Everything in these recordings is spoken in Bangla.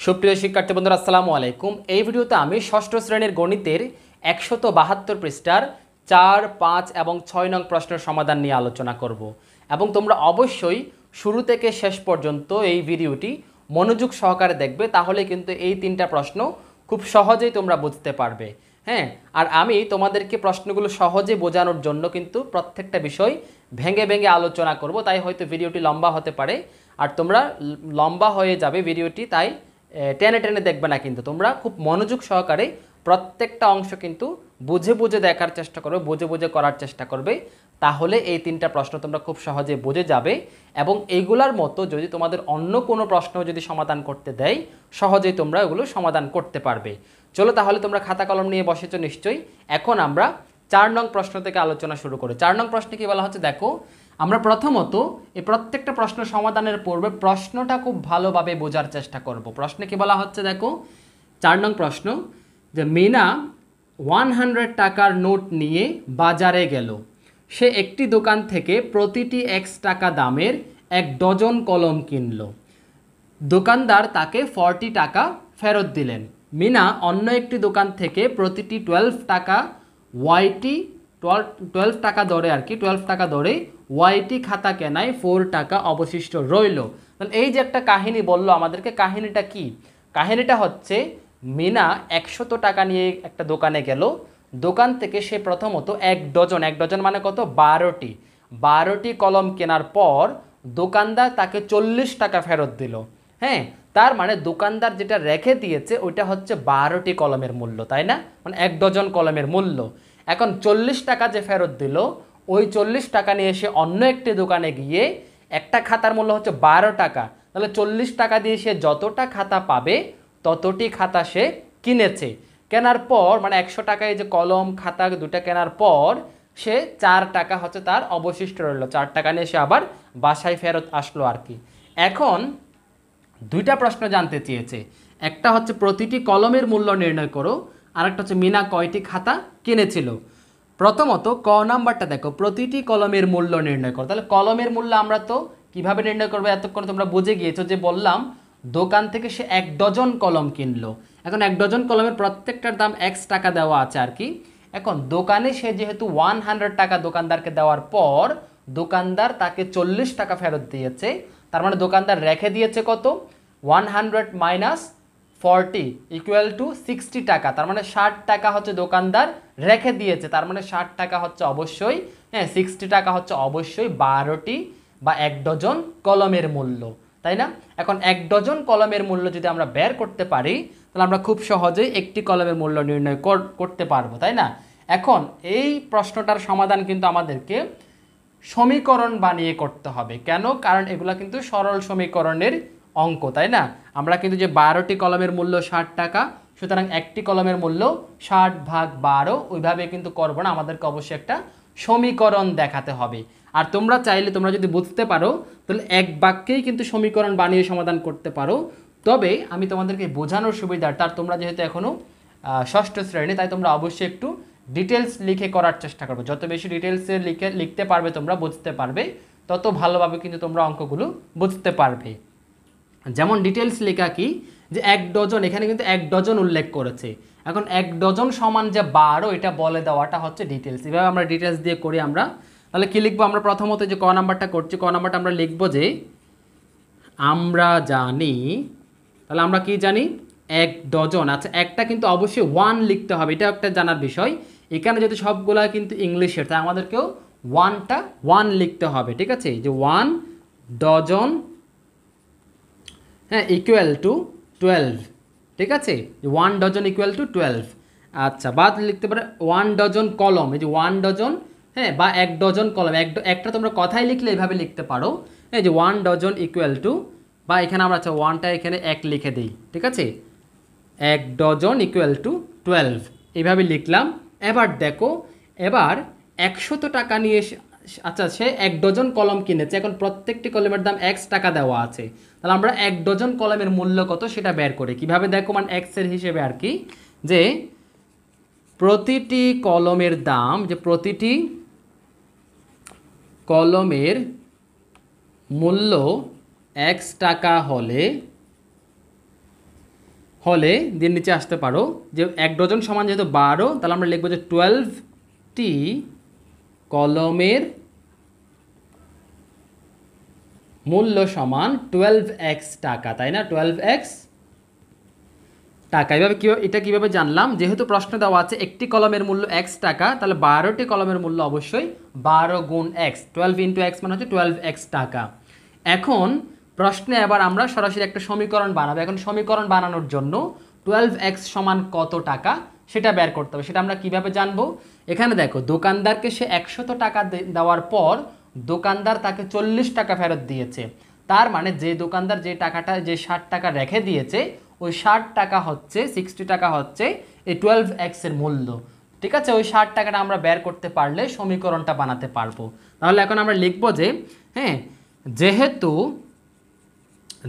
সুপ্রিয় শিক্ষার্থী বন্ধুরা আসসালামু আলাইকুম। এই ভিডিওতে আমি ষষ্ঠ শ্রেণীর গণিতের 172 পৃষ্ঠার 4, 5 এবং 6 নং প্রশ্নের সমাধান নিয়ে আলোচনা করব এবং তোমরা অবশ্যই শুরু থেকে শেষ পর্যন্ত এই ভিডিওটি মনোযোগ সহকারে দেখবে, তাহলে কিন্তু এই তিনটা প্রশ্ন খুব সহজেই তোমরা বুঝতে পারবে। হ্যাঁ, আর আমি তোমাদেরকে প্রশ্নগুলো সহজে বোঝানোর জন্য কিন্তু প্রত্যেকটা বিষয় ভেঙে ভেঙে আলোচনা করব, তাই হয়তো ভিডিওটি লম্বা হতে পারে আর তোমরা লম্বা হয়ে যাবে ভিডিওটি, তাই টেনে টেনে দেখবে না, কিন্তু তোমরা খুব মনোযোগ সহকারে প্রত্যেকটা অংশ কিন্তু বুঝে বুঝে দেখার চেষ্টা করবে, বুঝে বুঝে করার চেষ্টা করবে, তাহলে এই তিনটা প্রশ্ন তোমরা খুব সহজে বুঝে যাবে। এবং এইগুলার মতো যদি তোমাদের অন্য কোনো প্রশ্ন যদি সমাধান করতে দেয়, সহজেই তোমরা এগুলো সমাধান করতে পারবে। চলো তাহলে তোমরা খাতা কলম নিয়ে বসেছো নিশ্চয়ই। এখন আমরা 4 নং প্রশ্ন থেকে আলোচনা শুরু করি। 4 নং প্রশ্নে কি বলা হচ্ছে দেখো, আমরা প্রথমত এই প্রত্যেকটা প্রশ্ন সমাধানের পূর্বে প্রশ্নটা খুব ভালোভাবে বোঝার চেষ্টা করব। প্রশ্নে কি বলা হচ্ছে দেখো, 4 নং প্রশ্ন, যে মিনা 100 টাকার নোট নিয়ে বাজারে গেল। সে একটি দোকান থেকে প্রতিটি x টাকা দামের 1 ডজন কলম কিনল। দোকানদার তাকে 40 টাকা ফেরত দিলেন। মিনা অন্য একটি দোকান থেকে প্রতিটি 12 টাকা ওয়াইটি 12 টাকা দরে 12 টাকা দরে ওয়াইটি খাতা কেনায় 4 টাকা অবশিষ্ট রইল। তাহলে এই যে একটা কাহিনী বললো আমাদেরকে, কাহিনীটা কি? কাহিনীটা হচ্ছে মিনা 100 টাকা নিয়ে একটা দোকানে গেল। দোকান থেকে সে প্রথমত 1 ডজন মানে কত, 12টি কলম কেনার পর দোকানদার তাকে 40 টাকা ফেরত দিল। হ্যাঁ, তার মানে দোকানদার যেটা রেখে দিয়েছে ওইটা হচ্ছে 12টি কলমের মূল্য, তাই না? মানে 1 ডজন কলমের মূল্য। এখন 40 টাকা যে ফেরত দিল, ওই 40 টাকা নিয়ে এসে অন্য একটি দোকানে গিয়ে একটা খাতার মূল্য হচ্ছে 12 টাকা, তাহলে 40 টাকা দিয়ে সে যতটা খাতা পাবে ততটি খাতা সে কিনেছে। কেনার পর মানে 100 টাকায় যে কলম খাতা দুটা কেনার পর সে 4 টাকা হচ্ছে তার অবশিষ্ট রইল। 4 টাকা নিয়ে সে আবার বাসায় ফেরত আসলো আর কি। এখন দুইটা প্রশ্ন জানতে চেয়েছে, একটা হচ্ছে প্রতিটি কলমের মূল্য নির্ণয় করো, আর একটা হচ্ছে মিনা কয়টি খাতা কিনেছিল। প্রথমত ক নাম্বারটা দেখো, প্রতিটি কলমের মূল্য নির্ণয় করো। তাহলে কলমের মূল্য আমরা তো কিভাবে নির্ণয় করবো এতক্ষণ তোমরা বুঝে গিয়েছো, যে বললাম দোকান থেকে সে 1 ডজন কলম কিনলো। এখন 1 ডজন কলমের প্রত্যেকটার দাম x টাকা দেওয়া আছে আর কি। এখন দোকানে সে যেহেতু 100 টাকা দোকানদারকে দেওয়ার পর দোকানদার তাকে 40 টাকা ফেরত দিয়েছে, তার মানে দোকানদার রেখে দিয়েছে কত, 100 মাইনাস 40 ইকুয়াল টু 60 টাকা। তার মানে 60 টাকা হচ্ছে দোকানদার রেখে দিয়েছে, তার মানে 60 টাকা হচ্ছে অবশ্যই, হ্যাঁ 60 টাকা হচ্ছে অবশ্যই 12টি বা 1 ডজন কলমের মূল্য, তাই না? এখন 1 ডজন কলমের মূল্য যদি আমরা বের করতে পারি, তাহলে আমরা খুব সহজেই একটি কলমের মূল্য নির্ণয় করতে পারবো, তাই না? এখন এই প্রশ্নটার সমাধান কিন্তু আমাদেরকে সমীকরণ বানিয়ে করতে হবে। কেন? কারণ এগুলা কিন্তু সরল সমীকরণের অঙ্ক, তাই না? আমরা কিন্তু যে 12টি কলমের মূল্য 60 টাকা, সুতরাং একটি কলমের মূল্য 60 ভাগ 12 ওইভাবে কিন্তু করবো না, আমাদেরকে অবশ্যই একটা সমীকরণ দেখাতে হবে। আর তোমরা চাইলে তোমরা যদি বুঝতে পারো তাহলে এক বাক্যেই কিন্তু সমীকরণ বানিয়ে সমাধান করতে পারো। তবে আমি তোমাদেরকে বোঝানোর সুবিধার্থে, আর তোমরা যেহেতু এখনও ষষ্ঠ শ্রেণী, তাই তোমরা অবশ্যই একটু ডিটেলস লিখে করার চেষ্টা করবে। যত বেশি ডিটেলসে লিখতে পারবে তোমরা, বুঝতে পারবে, তত ভালোভাবে কিন্তু তোমরা অঙ্কগুলো বুঝতে পারবে। যেমন ডিটেলস লেখা কি, যে 1 ডজন, এখানে কিন্তু 1 ডজন উল্লেখ করেছে। এখন 1 ডজন সমান যে 12 এটা বলে দেওয়াটা হচ্ছে ডিটেলস। এভাবে আমরা ডিটেলস দিয়ে করি আমরা। তাহলে কি লিখবো আমরা? প্রথমত যে ক নাম্বারটা করছি, ক নাম্বারটা আমরা লিখবো যে আমরা জানি, তাহলে আমরা কি জানি, 1 ডজন। আচ্ছা, একটা কিন্তু অবশ্যই 1 লিখতে হবে, এটা একটা জানার বিষয়। এখানে যদি সবগুলা কিন্তু ইংলিশের, তাই আমাদেরকেও 1 লিখতে হবে, ঠিক আছে? যে 1 ডজন, হ্যাঁ, ইকুয়াল টু 12, ঠিক আছে? 1 ডজন ইকুয়াল টু 12। আচ্ছা, বাদ লিখতে পারে 1 ডজন কলম, এই যে 1 ডজন, হ্যাঁ, বা 1 ডজন কলম, একটা তোমরা কথাই লিখলে এইভাবে লিখতে পারো, এই যে 1 ডজন ইকুয়াল টু, বা এখানে আমরা আচ্ছা 1টা এখানে 1 লিখে দিই, ঠিক আছে? 1 ডজন ইকুয়াল টু 12, এইভাবে লিখলাম। এবার দেখো, এবার 100 টাকা নিয়ে আচ্ছা সে 1 ডজন কলম কিনেছে, এখন প্রত্যেকটি কলমের দাম x টাকা দেওয়া আছে। তাহলে আমরা 1 ডজন কলমের মূল্য কত সেটা বের করি কিভাবে, দেখো মানে x এর হিসেবে আর কি, যে প্রতিটি কলমের দাম, যে প্রতিটি কলমের মূল্য x টাকা হলে হলে দিয়ে নিচে আসতে পারো যে 1 ডজন সমান যেহেতু 12, তাহলে আমরা লিখবো যে 12টি কলমের মূল্য সমান 12x টাকা, তাই না? 12x টাকা। এভাবে এটা কীভাবে জানলাম? যেহেতু প্রশ্ন দেওয়া আছে একটি কলমের মূল্য x টাকা, তাহলে 12টি কলমের মূল্য অবশ্যই 12 গুণ x, 12 ইন্টু x মানে হচ্ছে 12x টাকা। এখন প্রশ্নে এবার আমরা সরাসরি একটা সমীকরণ বানাবো। এখন সমীকরণ বানানোর জন্য 12x সমান কত টাকা সেটা বের করতে হবে। সেটা আমরা কিভাবে জানবো? এখানে দেখো, দোকানদারকে সে 100 টাকা দেওয়ার পর দোকানদার তাকে 40 টাকা ফেরত দিয়েছে। তার মানে যে দোকানদার যে টাকাটা, যে 60 টাকা রেখে দিয়েছে, ওই 60 টাকা হচ্ছে, 60 টাকা হচ্ছে এই 12x এর মূল্য। ঠিক আছে, ওই 60 টাকাটা আমরা বের করতে পারলে সমীকরণটা বানাতে পারবো। তাহলে এখন আমরা লিখবো যে হ্যাঁ,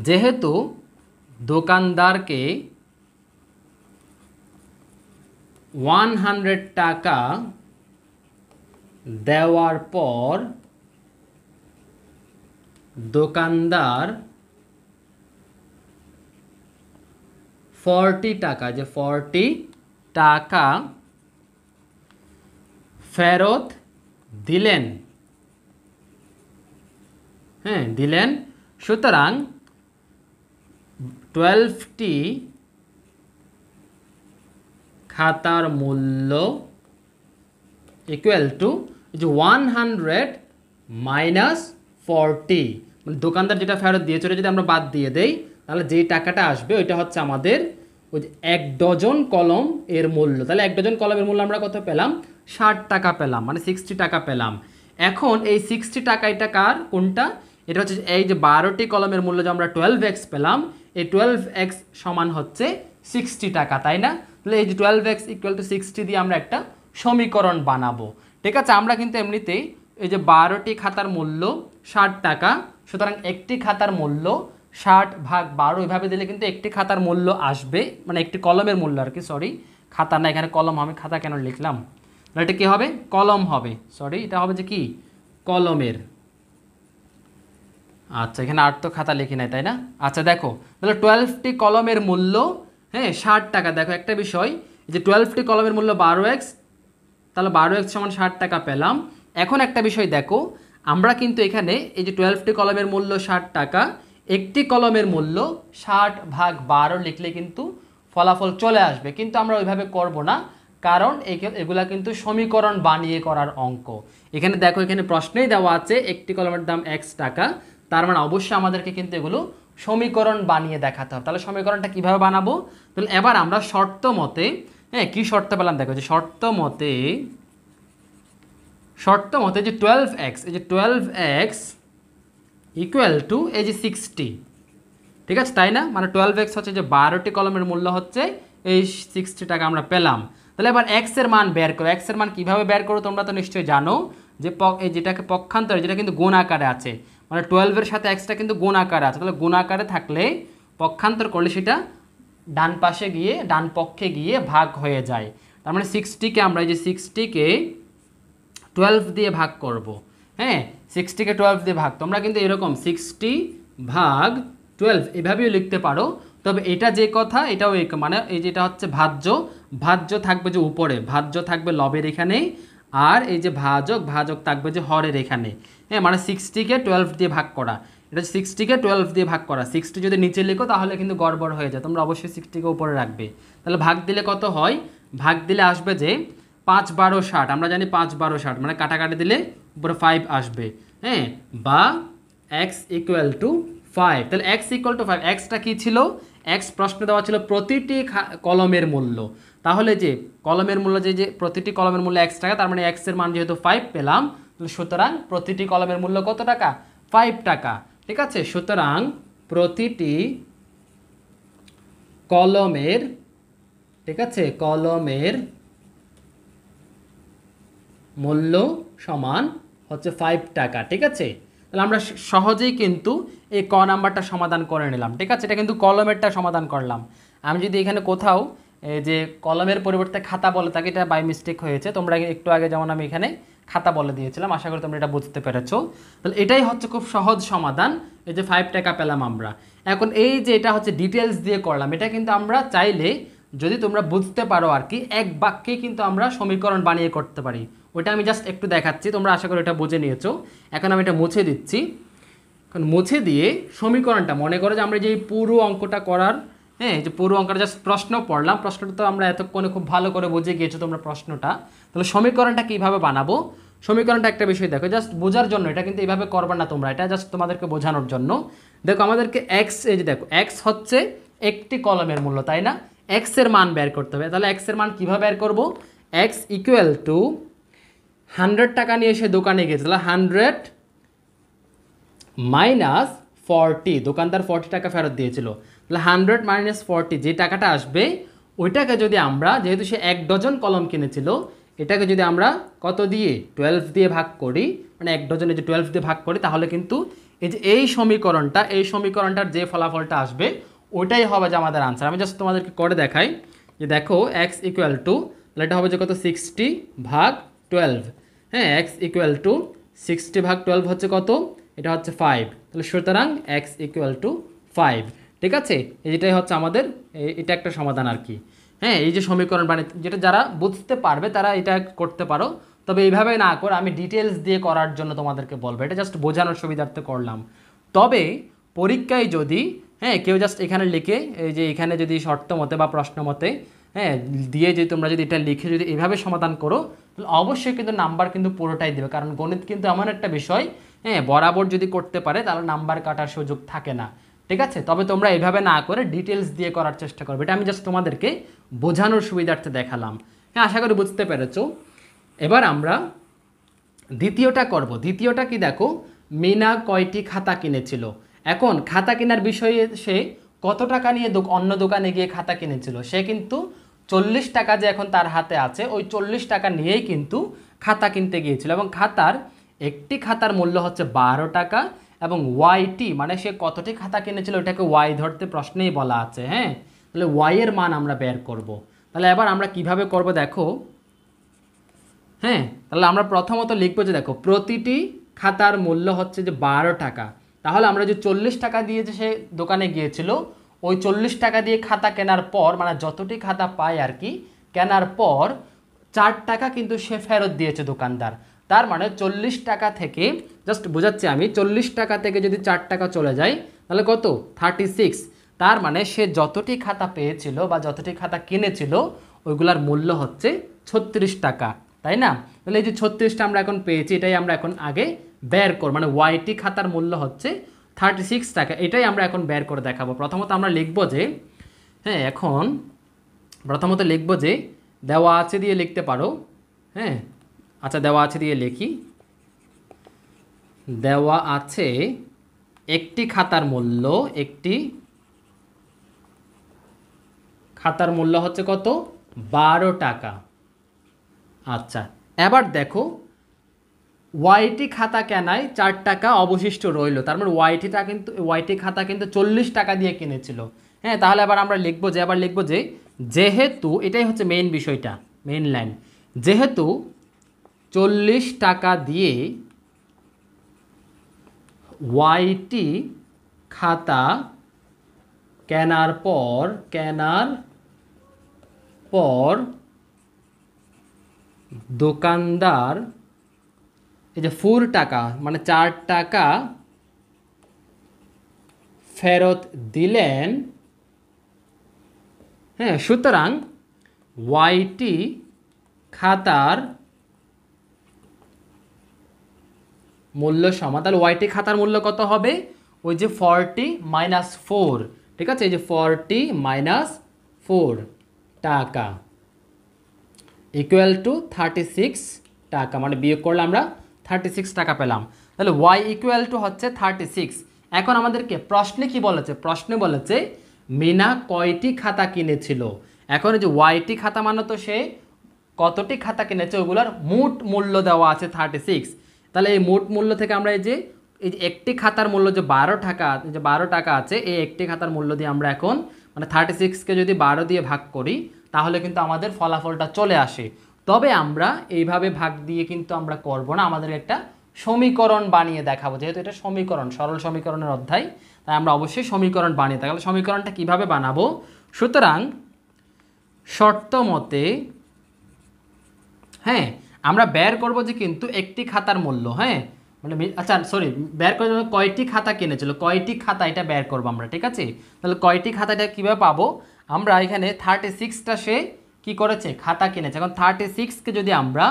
যেহেতু দোকানদারকে 100 টাকা দেওয়ার পর দোকানদার 40 টাকা, যে 40 টাকা ফেরত দিলেন, হ্যাঁ দিলেন, সুতরাং 12টি খাতার মূল্য ইকুয়াল টু 100 মাইনাস 40, মানে দোকানদার যেটা ফেরত দিয়েছে ওটা যদি আমরা বাদ দিয়ে দেই, তাহলে যেই টাকাটা আসবে ওইটা হচ্ছে আমাদের ওই যে 1 ডজন কলম এর মূল্য। তাহলে 1 ডজন কলমের মূল্য আমরা কত পেলাম? 60 টাকা পেলাম, মানে 60 টাকা পেলাম। এখন এই 60 টাকা এটা কার, কোনটা? এটা হচ্ছে এই যে 12টি কলমের মূল্য যে আমরা 12x পেলাম, এই 12x সমান হচ্ছে 60 টাকা, তাই না? তাহলে এই যে 12x ইকুয়াল টু 60 দিয়ে আমরা একটা সমীকরণ বানাবো। ঠিক আছে, আমরা কিন্তু এমনিতেই এই যে 12টি খাতার মূল্য 60 টাকা, সুতরাং একটি খাতার মূল্য 60 ভাগ 12, এভাবে দিলে কিন্তু একটি খাতার মূল্য আসবে, মানে একটি কলমের মূল্য আর কি, সরি খাতা না, এখানে কলম হবে, খাতা কেন লিখলাম? এটা কি হবে? কলম হবে, সরি এটা হবে যে কি, কলমের। আচ্ছা, এখানে আর তো খাতা লিখি নাই, তাই না? আচ্ছা দেখো, তাহলে 12টি কলমের মূল্য হ্যাঁ 60 টাকা। দেখো একটা বিষয়, যে 12টি কলমের মূল্য 12x, তাহলে 12x সমান 60 টাকা পেলাম। এখন একটা বিষয় দেখো, আমরা কিন্তু এখানে এই যে 12টি কলমের মূল্য 60 টাকা, একটি কলমের মূল্য 60 ভাগ 12 লিখলে কিন্তু ফলাফল চলে আসবে, কিন্তু আমরা ওইভাবে করব না, কারণ এগুলা কিন্তু সমীকরণ বানিয়ে করার অঙ্ক। এখানে দেখো, এখানে প্রশ্নেই দেওয়া আছে একটি কলমের দাম x টাকা, তার মানে অবশ্যই আমাদেরকে কিন্তু এগুলো সমীকরণ বানিয়ে দেখাতে হবে। তাহলে সমীকরণটা কিভাবে বানাবো? তাহলে এবার আমরা শর্ত মতে, হ্যাঁ কি শর্ত পেলাম দেখো, যে শর্ত মতে যে 12x, এই যে 12x ইকুয়াল টু এই যে 60, ঠিক আছে তাই না? মানে 12x হচ্ছে যে 12টি কলমের মূল্য হচ্ছে এই 60 টাকা আমরা পেলাম। তাহলে এবার x এর মান বের করো। x এর মান কিভাবে বের করো তোমরা তো নিশ্চয়ই জানো, যে যেটাকে পক্ষান্তরে, যেটা কিন্তু গুণ আকারে আছে, মানে 12 এর সাথে xটা কিন্তু গুণ আকারে আছে, তাহলে গুণ আকারে থাকলে পক্ষান্তর করলে সেটা ডান পাশে গিয়ে, ডান পক্ষে গিয়ে ভাগ হয়ে যায়। তার মানে 60কে আমরা এই যে 60কে 12 দিয়ে ভাগ করব, হ্যাঁ 60কে 12 দিয়ে ভাগ, তোমরা কিন্তু এরকম 60 ভাগ 12 এভাবেও লিখতে পারো। তবে এটা যে কথা, এটাও মানে এই যেটা হচ্ছে ভাজ্য থাকবে যে উপরে, ভাজ্য থাকবে লবের এখানে, আর এই যে ভাজক থাকবে যে হরের এখানে, হ্যাঁ মানে 60কে 12 দিয়ে ভাগ করা, এটা 60কে 12 দিয়ে ভাগ করা। 60 যদি নিচে লিখো তাহলে কিন্তু গড়বড় হয়ে যায়, তোমরা অবশ্যই 60কে উপরে রাখবে। তাহলে ভাগ দিলে কত হয়? ভাগ দিলে আসবে যে 5 12 60, আমরা জানি 5 12 60, মানে কাটাকাটি দিলে উপরে 5 আসবে, হ্যাঁ বা x ইকুয়াল টু 5। তাহলে x ইকুয়াল টু 5, এক্সটা কী ছিল? x প্রশ্নে দেওয়া ছিল প্রতিটি কলমের মূল্য, তাহলে যে কলমের মূল্য যে প্রতিটি কলমের মূল্য x টাকা, তার মানে x এর মান যেহেতু 5 পেলাম, সুতরাং প্রতিটি কলমের মূল্য কত টাকা? 5 টাকা, ঠিক আছে? সুতরাং প্রতিটি কলমের, ঠিক আছে, কলমের মূল্য সমান হচ্ছে 5 টাকা, ঠিক আছে? তাহলে আমরা সহজেই কিন্তু এই ক নাম্বারটা সমাধান করে নিলাম, ঠিক আছে? এটা কিন্তু কলমেরটা সমাধান করলাম। আমি যদি এখানে কোথাও যে কলমের পরিবর্তে খাতা বলে থাকি, এটা বাই মিস্টেক হয়েছে, তোমরা একটু আগে যেমন আমি এখানে খাতা বলে দিয়েছিলাম, আশা করি তোমরা এটা বুঝতে পেরেছো। তাহলে এটাই হচ্ছে খুব সহজ সমাধান, এই যে 5 টাকা পেলাম আমরা। এখন এই যে এটা হচ্ছে ডিটেলস দিয়ে করলাম, এটা কিন্তু আমরা চাইলে যদি তোমরা বুঝতে পারো আর কি এক বাক্যে কিন্তু আমরা সমীকরণ বানিয়ে করতে পারি। ওটা আমি জাস্ট একটু দেখাচ্ছি, তোমরা আশা করি এটা বুঝে নিয়েছো। এখন আমি এটা মুছে দিচ্ছি। এখন মুছে দিয়ে সমীকরণটা মনে করো যে আমরা যে পুরো অঙ্কটা করার, হ্যাঁ যে পুরো অঙ্কটা জাস্ট প্রশ্ন পড়লাম, প্রশ্নটা তো আমরা এতক্ষণে খুব ভালো করে বুঝে গিয়েছো তোমরা প্রশ্নটা। তাহলে সমীকরণটা কীভাবে বানাবো, সমীকরণটা একটা বিষয় দেখো জাস্ট বোঝার জন্য, এটা কিন্তু এইভাবে করবে না তোমরা, এটা জাস্ট তোমাদেরকে বোঝানোর জন্য। দেখো আমাদেরকে এক্স, এই যে দেখো এক্স হচ্ছে একটি কলমের মূল্য, তাই না? এক্স এর মান বের করতে হবে। তাহলে এক্স এর মান কীভাবে বের করবো, এক্স ইকুয়াল টু 100 টাকা নিয়ে এসে দোকানে গিয়েছে, তাহলে 100 মাইনাস 40, দোকানদার 40 টাকা ফেরত দিয়েছিল, তাহলে 100 মাইনাস 40 যে টাকাটা আসবে ওইটাকে যদি আমরা, যেহেতু সে 1 ডজন কলম কিনেছিল, এটাকে যদি আমরা কত দিয়ে 12 দিয়ে ভাগ করি, মানে 1 ডজনে যে 12 দিয়ে ভাগ করি, তাহলে কিন্তু এই যে এই সমীকরণটার যে ফলাফলটা আসবে ওইটাই হবে যে আমাদের আনসার। আমি জাস্ট তোমাদেরকে করে দেখাই যে দেখো এক্স ইকুয়াল টু, তাহলে এটা হবে যে কত 60 ভাগ 12, হ্যাঁ এক্স ইকুয়াল টু 60 ভাগ 12 হচ্ছে কত, এটা হচ্ছে 5, তাহলে সুতরাং এক্স ইকুয়াল টু 5। ঠিক আছে, এটাই হচ্ছে আমাদের, এটা একটা সমাধান আর কি। হ্যাঁ এই যে সমীকরণ বানিয়ে, যেটা যারা বুঝতে পারবে তারা এটা করতে পারো, তবে এইভাবে না করে আমি ডিটেলস দিয়ে করার জন্য তোমাদেরকে বলবো, এটা জাস্ট বোঝানোর সুবিধার্থে করলাম। তবে পরীক্ষায় যদি হ্যাঁ কেউ জাস্ট এখানে লিখে, এই যে এখানে যদি শর্ত মতে বা প্রশ্ন মতে হ্যাঁ দিয়ে যদি তোমরা যদি এটা লিখে যদি এইভাবে সমাধান করো, তাহলে অবশ্যই কিন্তু নাম্বার কিন্তু পুরোটাই দেবে, কারণ গণিত কিন্তু এমন একটা বিষয়, হ্যাঁ বরাবর যদি করতে পারে তাহলে নাম্বার কাটার সুযোগ থাকে না। ঠিক আছে, তবে তোমরা এইভাবে না করে ডিটেলস দিয়ে করার চেষ্টা করবে, এটা আমি জাস্ট তোমাদেরকে বোঝানোর সুবিধার্থে দেখালাম। হ্যাঁ আশা করি বুঝতে পেরেছো। এবার আমরা দ্বিতীয়টা করব। দ্বিতীয়টা কি দেখো, মিনা কয়টি খাতা কিনেছিল। এখন খাতা কেনার বিষয়ে সে কত টাকা নিয়ে অন্য দোকানে গিয়ে খাতা কিনেছিল, সে কিন্তু 40 টাকা যে এখন তার হাতে আছে ওই 40 টাকা নিয়েই কিন্তু খাতা কিনতে গিয়েছিল, এবং একটি খাতার মূল্য হচ্ছে 12 টাকা, এবং ওয়াইটি মানে সে কতটি খাতা কিনেছিল ওটাকে ওয়াই ধরতে প্রশ্নেই বলা আছে। হ্যাঁ তাহলে ওয়াই এর মান আমরা বের করব। তাহলে এবার আমরা কিভাবে করব দেখো, হ্যাঁ তাহলে আমরা প্রথমত লিখবো যে দেখো প্রতিটি খাতার মূল্য হচ্ছে যে 12 টাকা, তাহলে আমরা যে 40 টাকা দিয়ে যে সে দোকানে গিয়েছিল ওই 40 টাকা দিয়ে খাতা কেনার পর, মানে যতটি খাতা পায় আর কি, কেনার পর 4 টাকা কিন্তু সে ফেরত দিয়েছে দোকানদার। তার মানে 40 টাকা থেকে, জাস্ট বোঝাচ্ছি আমি, 40 টাকা থেকে যদি 4 টাকা চলে যায় তাহলে কত 36, তার মানে সে যতটি খাতা পেয়েছিল বা যতটি খাতা কিনেছিল ওইগুলার মূল্য হচ্ছে 36 টাকা, তাই না? তাহলে এই যে 36টা আমরা এখন পেয়েছি, এটাই আমরা এখন আগে বের করব, মানে ওয়াইটি খাতার মূল্য হচ্ছে 36 টাকা, এটাই আমরা এখন বের করে দেখাবো। প্রথমত আমরা লিখব যে, হ্যাঁ এখন প্রথমত লিখব যে দেওয়া আছে দিয়ে লিখতে পারো। হ্যাঁ আচ্ছা দেওয়া আছে দিয়ে লিখি, দেওয়া আছে একটি খাতার মূল্য, একটি খাতার মূল্য হচ্ছে কত 12 টাকা। আচ্ছা এবার দেখো ওয়াইটি খাতা কেনায় 4 টাকা অবশিষ্ট রইল, তার মানে ওয়াইটি খাতা কিন্তু 40 টাকা দিয়ে কিনেছিল। হ্যাঁ তাহলে এবার আমরা লিখবো যে যেহেতু, এটাই হচ্ছে মেইন বিষয়টা, মেইন লাইন, যেহেতু 40 টাকা দিয়ে ওয়াইটি খাতা কেনার পর দোকানদার এই যে 4 টাকা মানে 4 টাকা ফেরত দিলেন। হ্যাঁ সুতরাং ওয়াইটি খাতার মূল্য সমান, তাহলে ওয়াইটি খাতার মূল্য কত হবে, ওই যে 40 মাইনাস 4, ঠিক আছে, এই যে 40 মাইনাস 4 টাকা ইকুয়াল টু 36 টাকা, মানে বিয়োগ করলে আমরা 36 টাকা পেলাম। তাহলে ওয়াই ইকুয়াল টু হচ্ছে 36। এখন আমাদেরকে প্রশ্নে কি বলেছে, প্রশ্নে বলেছে মিনা কয়টি খাতা কিনেছিল। এখন এই যে ওয়াইটি খাতা মানে তো সে কতটি খাতা কিনেছে ওগুলোর মোট মূল্য দেওয়া আছে 36, তাহলে এই মোট মূল্য থেকে আমরা এই যে একটি খাতার মূল্য যে 12 টাকা, যে 12 টাকা আছে, এই একটি খাতার মূল্য দিয়ে আমরা এখন মানে 36কে যদি 12 দিয়ে ভাগ করি তাহলে কিন্তু আমাদের ফলাফলটা চলে আসে। তবে আমরা এইভাবে ভাগ দিয়ে কিন্তু আমরা করব না, আমাদের একটা সমীকরণ বানিয়ে দেখাবো। যেহেতু এটা সমীকরণ, সরল সমীকরণের অধ্যায়, তাই আমরা অবশ্যই সমীকরণ বানিয়ে দেখাবো। সমীকরণটা কিভাবে বানাবো? সুতরাং শর্ত মতে হ্যাঁ আমরা বের করব যে কিন্তু একটি খাতার মূল্য, হ্যাঁ মানে আচ্ছা সরি, বের করার জন্য কয়টি খাতা কিনেছিল, কয়টি খাতা এটা বের করবো আমরা, ঠিক আছে? তাহলে কয়টি খাতা এটা কীভাবে পাবো? আমরা এখানে 36টা সে কী করেছে, খাতা কিনেছে। এখন 36কে যদি আমরা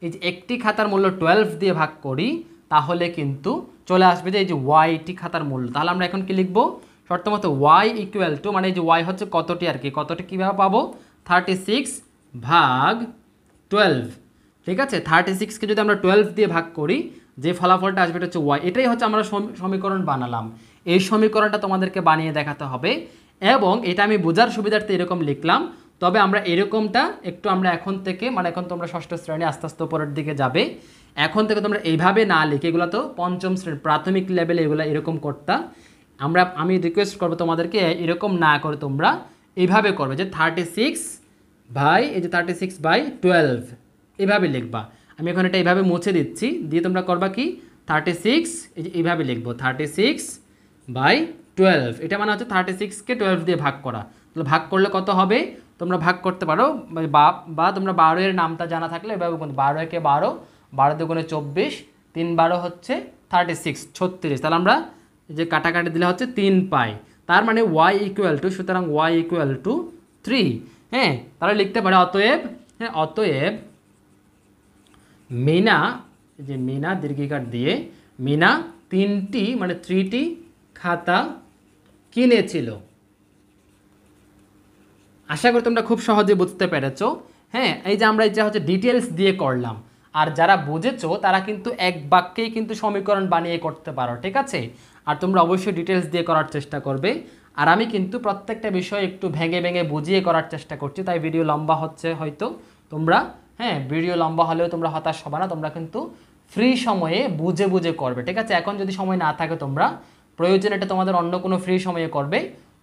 এই যে একটি খাতার মূল্য 12 দিয়ে ভাগ করি, তাহলে কিন্তু চলে আসবে যে এই যে ওয়াইটি খাতার মূল্য। তাহলে আমরা এখন কি লিখবো? শর্ত মতো ওয়াই ইকুয়াল টু, মানে এই যে ওয়াই হচ্ছে কতটি আর কি, কতটি কীভাবে পাবো? 36 ভাগ 12, ঠিক আছে? 36কে যদি আমরা 12 দিয়ে ভাগ করি, যে ফলাফলটা আসবে এটা হচ্ছে ওয়াই। এটাই হচ্ছে আমরা সমীকরণ বানালাম। এই সমীকরণটা তোমাদেরকে বানিয়ে দেখাতে হবে, এবং এটা আমি বোঝার সুবিধার্থে এরকম লিখলাম। তবে আমরা এরকমটা একটু আমরা এখন থেকে, মানে এখন তোমরা ষষ্ঠ শ্রেণী আস্তে আস্তে উপরের দিকে যাবে, এখন থেকে তোমরা এইভাবে না লিখে, এগুলো তো পঞ্চম শ্রেণী প্রাথমিক লেভেলে এগুলো এরকম করতা। আমি রিকোয়েস্ট করবো তোমাদেরকে এরকম না করে তোমরা এইভাবে করবে যে 36 ভাই এই যে 36/12 এভাবে লিখবা। আমি এখন এটা এইভাবে মুছে দিচ্ছি, দিয়ে তোমরা করবা কি 36 এই যে এইভাবে লিখবো 36/12। এটা মানে হচ্ছে 36কে 12 দিয়ে ভাগ করা। তাহলে ভাগ করলে কত হবে তোমরা ভাগ করতে পারো, বা তোমরা 12 এর নামটা জানা থাকলে এভাবে 12 একে 12, 12 দুগুণে 24, 3 12 হচ্ছে 36, 36। তাহলে আমরা এই যে কাটাকাটি দিলে হচ্ছে 3 পাই। তার মানে y ইকুয়াল টু, সুতরাং y ইকুয়াল টু 3। হ্যাঁ তাহলে লিখতে পারে অতএব, হ্যাঁ অতএব মিনা, যে মিনা দীর্ঘিকার দিয়ে মিনা 3টি মানে 3টি খাতা কিনেছিল। আশা করি তোমরা খুব সহজে বুঝতে পেরেছো। হ্যাঁ এই যে আমরা এই যে হচ্ছে ডিটেলস দিয়ে করলাম, আর যারা বুঝেছো তারা কিন্তু এক বাক্যেই কিন্তু সমীকরণ বানিয়ে করতে পারো, ঠিক আছে? আর তোমরা অবশ্যই ডিটেলস দিয়ে করার চেষ্টা করবে। আর আমি কিন্তু প্রত্যেকটা বিষয় একটু ভেঙে ভেঙে বুঝিয়ে করার চেষ্টা করছি, তাই ভিডিও লম্বা হচ্ছে হয়তো। তোমরা হ্যাঁ ভিডিও লম্বা হলেও তোমরা হতাশ হবে না, তোমরা কিন্তু ফ্রি সময়ে বুঝে বুঝে করবে, ঠিক আছে? এখন যদি সময় না থাকে তোমরা প্রয়োজন এটা তোমাদের অন্য কোনো ফ্রি সময়ে করবে।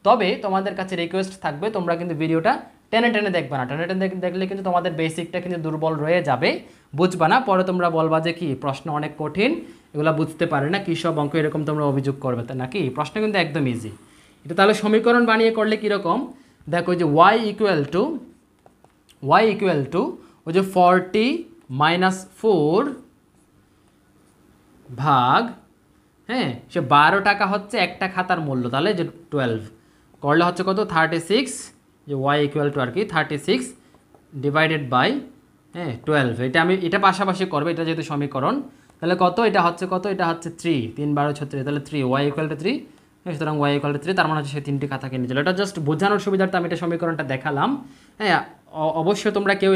তবে তোমাদের কাছে রিকোয়েস্ট থাকবে তোমরা কিন্তু ভিডিওটা টেনে টেনে দেখবে না, টেনে টেনে দেখলে কিন্তু তোমাদের বেসিকটা কিন্তু দুর্বল রয়ে যাবে, বুঝবা না। পরে তোমরা বলবা যে কি প্রশ্ন অনেক কঠিন, এগুলো বুঝতে পারে না, কী সব অঙ্ক, এরকম তোমরা অভিযোগ করবে, তাই নাকি? প্রশ্ন কিন্তু একদম ইজি। এটা তাহলে সমীকরণ বানিয়ে করলে কীরকম দেখো, যে y ইকুয়াল টু ওই যে 40 - 4 ভাগ, হ্যাঁ সে 12 টাকা হচ্ছে একটা খাতার মূল্য, তাহলে যে 12 করলে হচ্ছে কত 36, যে y ইকুয়াল টু আর কি 36 ডিভাইডেড বাই 12। এটা পাশাপাশি করবে, এটা যেহেতু সমীকরণ, তাহলে কত এটা হচ্ছে কত, এটা হচ্ছে 3, 3 12 36, তাহলে 3 y ইকুয়াল টু 3। সুতরাং y ইকুয়াল টু 3, তার মানে হচ্ছে সে 3টি খাতা কিনেছিল। এটা জাস্ট বোঝানোর সুবিধার্থে আমি এটা সমীকরণটা দেখালাম। হ্যাঁ অবশ্যই তোমরা কেউ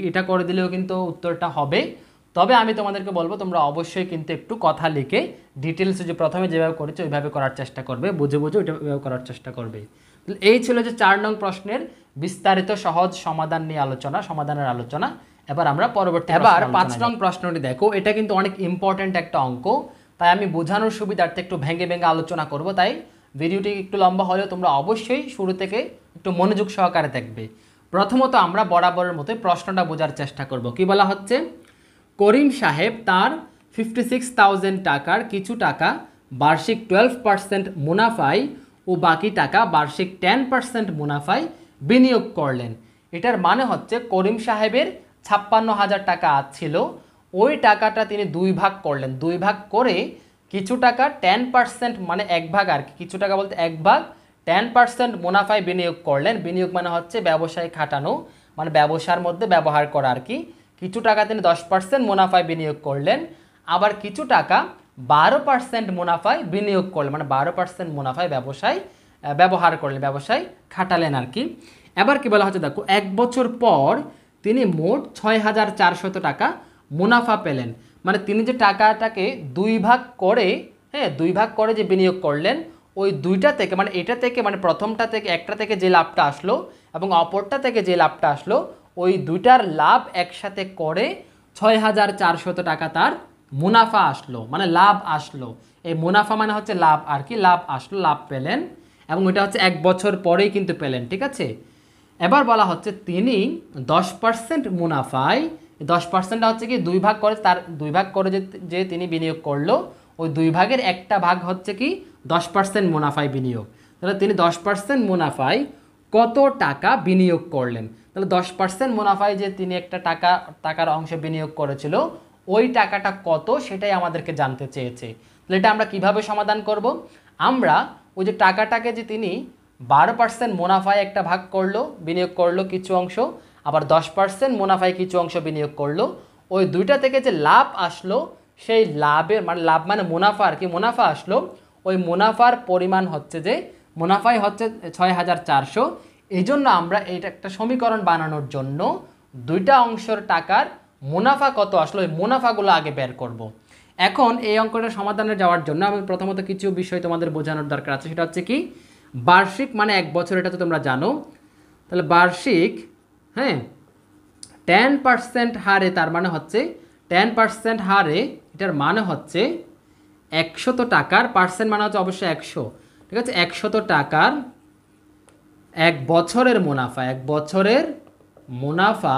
এটা করে দিলেও কিন্তু উত্তরটা হবে। তবে আমি তোমাদেরকে বলবো তোমরা অবশ্যই কিন্তু একটু কথা লিখে ডিটেলসে যে প্রথমে যেভাবে করেছো ওইভাবে করার চেষ্টা করবে, বুঝে বুঝে ওইভাবে করার চেষ্টা করবে। এই ছিল যে 4 নং প্রশ্নের বিস্তারিত সহজ সমাধানের আলোচনা। এবার আমরা পরবর্তী 5 নং প্রশ্নটি দেখো, এটা কিন্তু অনেক ইম্পর্ট্যান্ট একটা অঙ্ক, তাই আমি বোঝানোর সুবিধার্থে একটু ভেঙে ভেঙে আলোচনা করব। তাই ভিডিওটি একটু লম্বা হলেও তোমরা অবশ্যই শুরু থেকে একটু মনোযোগ সহকারে দেখবে। প্রথমত আমরা বরাবরের মতোই প্রশ্নটা বোঝার চেষ্টা করব। কি বলা হচ্ছে, করিম সাহেব তার 56,000 টাকার কিছু টাকা বার্ষিক 12% মুনাফায় ও বাকি টাকা বার্ষিক 10% মুনাফায় বিনিয়োগ করলেন। এটার মানে হচ্ছে করিম সাহেবের 56,000 টাকা ছিল, ওই টাকাটা তিনি 2 ভাগ করলেন, 2 ভাগ করে কিছু টাকা 10% মানে 1 ভাগ আর কি, কিছু টাকা বলতে 1 ভাগ 10% মুনাফায় বিনিয়োগ করলেন। বিনিয়োগ মানে হচ্ছে ব্যবসায় খাটানো, মানে ব্যবসার মধ্যে ব্যবহার করা আর কি। কিছু টাকা তিনি 10% মুনাফায় বিনিয়োগ করলেন, আবার কিছু টাকা 12% মুনাফায় বিনিয়োগ করলেন, মানে 12% মুনাফায় ব্যবসায় ব্যবহার করলেন, ব্যবসায় খাটালেন আর কি। এবার কি বলা হচ্ছে দেখো, 1 বছর পর তিনি মোট 6,400 টাকা মুনাফা পেলেন। মানে তিনি যে টাকাটাকে 2 ভাগ করে, হ্যাঁ 2 ভাগ করে যে বিনিয়োগ করলেন, ওই দুইটা থেকে মানে এটা থেকে মানে প্রথমটা থেকে একটা থেকে যে লাভটা আসলো এবং অপরটা থেকে যে লাভটা আসলো, ওই দুইটার লাভ একসাথে করে 6,400 টাকা তার মুনাফা আসলো, মানে লাভ আসলো। এই মুনাফা মানে হচ্ছে লাভ আর কি, লাভ আসলো, লাভ পেলেন, এবং এটা হচ্ছে 1 বছর পরেই কিন্তু পেলেন, ঠিক আছে? এবার বলা হচ্ছে তিনি 10% মুনাফায় 10%টা হচ্ছে কি 2 ভাগ করে, তার 2 ভাগ করে যে তিনি বিনিয়োগ করলো, ওই 2 ভাগের একটা ভাগ হচ্ছে কি 10% মুনাফায় বিনিয়োগ। তাহলে তিনি 10% মুনাফায় কত টাকা বিনিয়োগ করলেন? তাহলে 10% মুনাফায় যে তিনি একটা টাকার অংশ বিনিয়োগ করেছিল, ওই টাকাটা কত সেটাই আমাদেরকে জানতে চেয়েছে। তাহলে এটা আমরা কিভাবে সমাধান করব? আমরা ওই যে টাকাটাকে যে তিনি 12% মুনাফায় একটা ভাগ করলো, বিনিয়োগ করলো কিছু অংশ, আবার 10% মুনাফায় কিছু অংশ বিনিয়োগ করলো, ওই দুইটা থেকে যে লাভ আসলো, সেই লাভের মানে লাভ মানে মুনাফা আর কি, মুনাফা আসলো, ওই মুনাফার পরিমাণ হচ্ছে যে মুনাফাই হচ্ছে 6400। এই জন্য আমরা এইটা একটা সমীকরণ বানানোর জন্য দুইটা অংশের টাকার মুনাফা কত আসলো ওই মুনাফাগুলো আগে বের করব। এখন এই অঙ্কটা সমাধানে যাওয়ার জন্য আমি প্রথমত কিছু বিষয় তোমাদের বোঝানোর দরকার আছে। সেটা হচ্ছে কি বার্ষিক মানে 1 বছর, এটা তো তোমরা জানো। তাহলে বার্ষিক, হ্যাঁ, 10% হারে, তার মানে হচ্ছে 10% হারে, এটার মানে হচ্ছে 100 টাকার, পার্সেন্ট মানে হচ্ছে অবশ্যই 100, ঠিক আছে, 100 টাকার 1 বছরের মুনাফা, 1 বছরের মুনাফা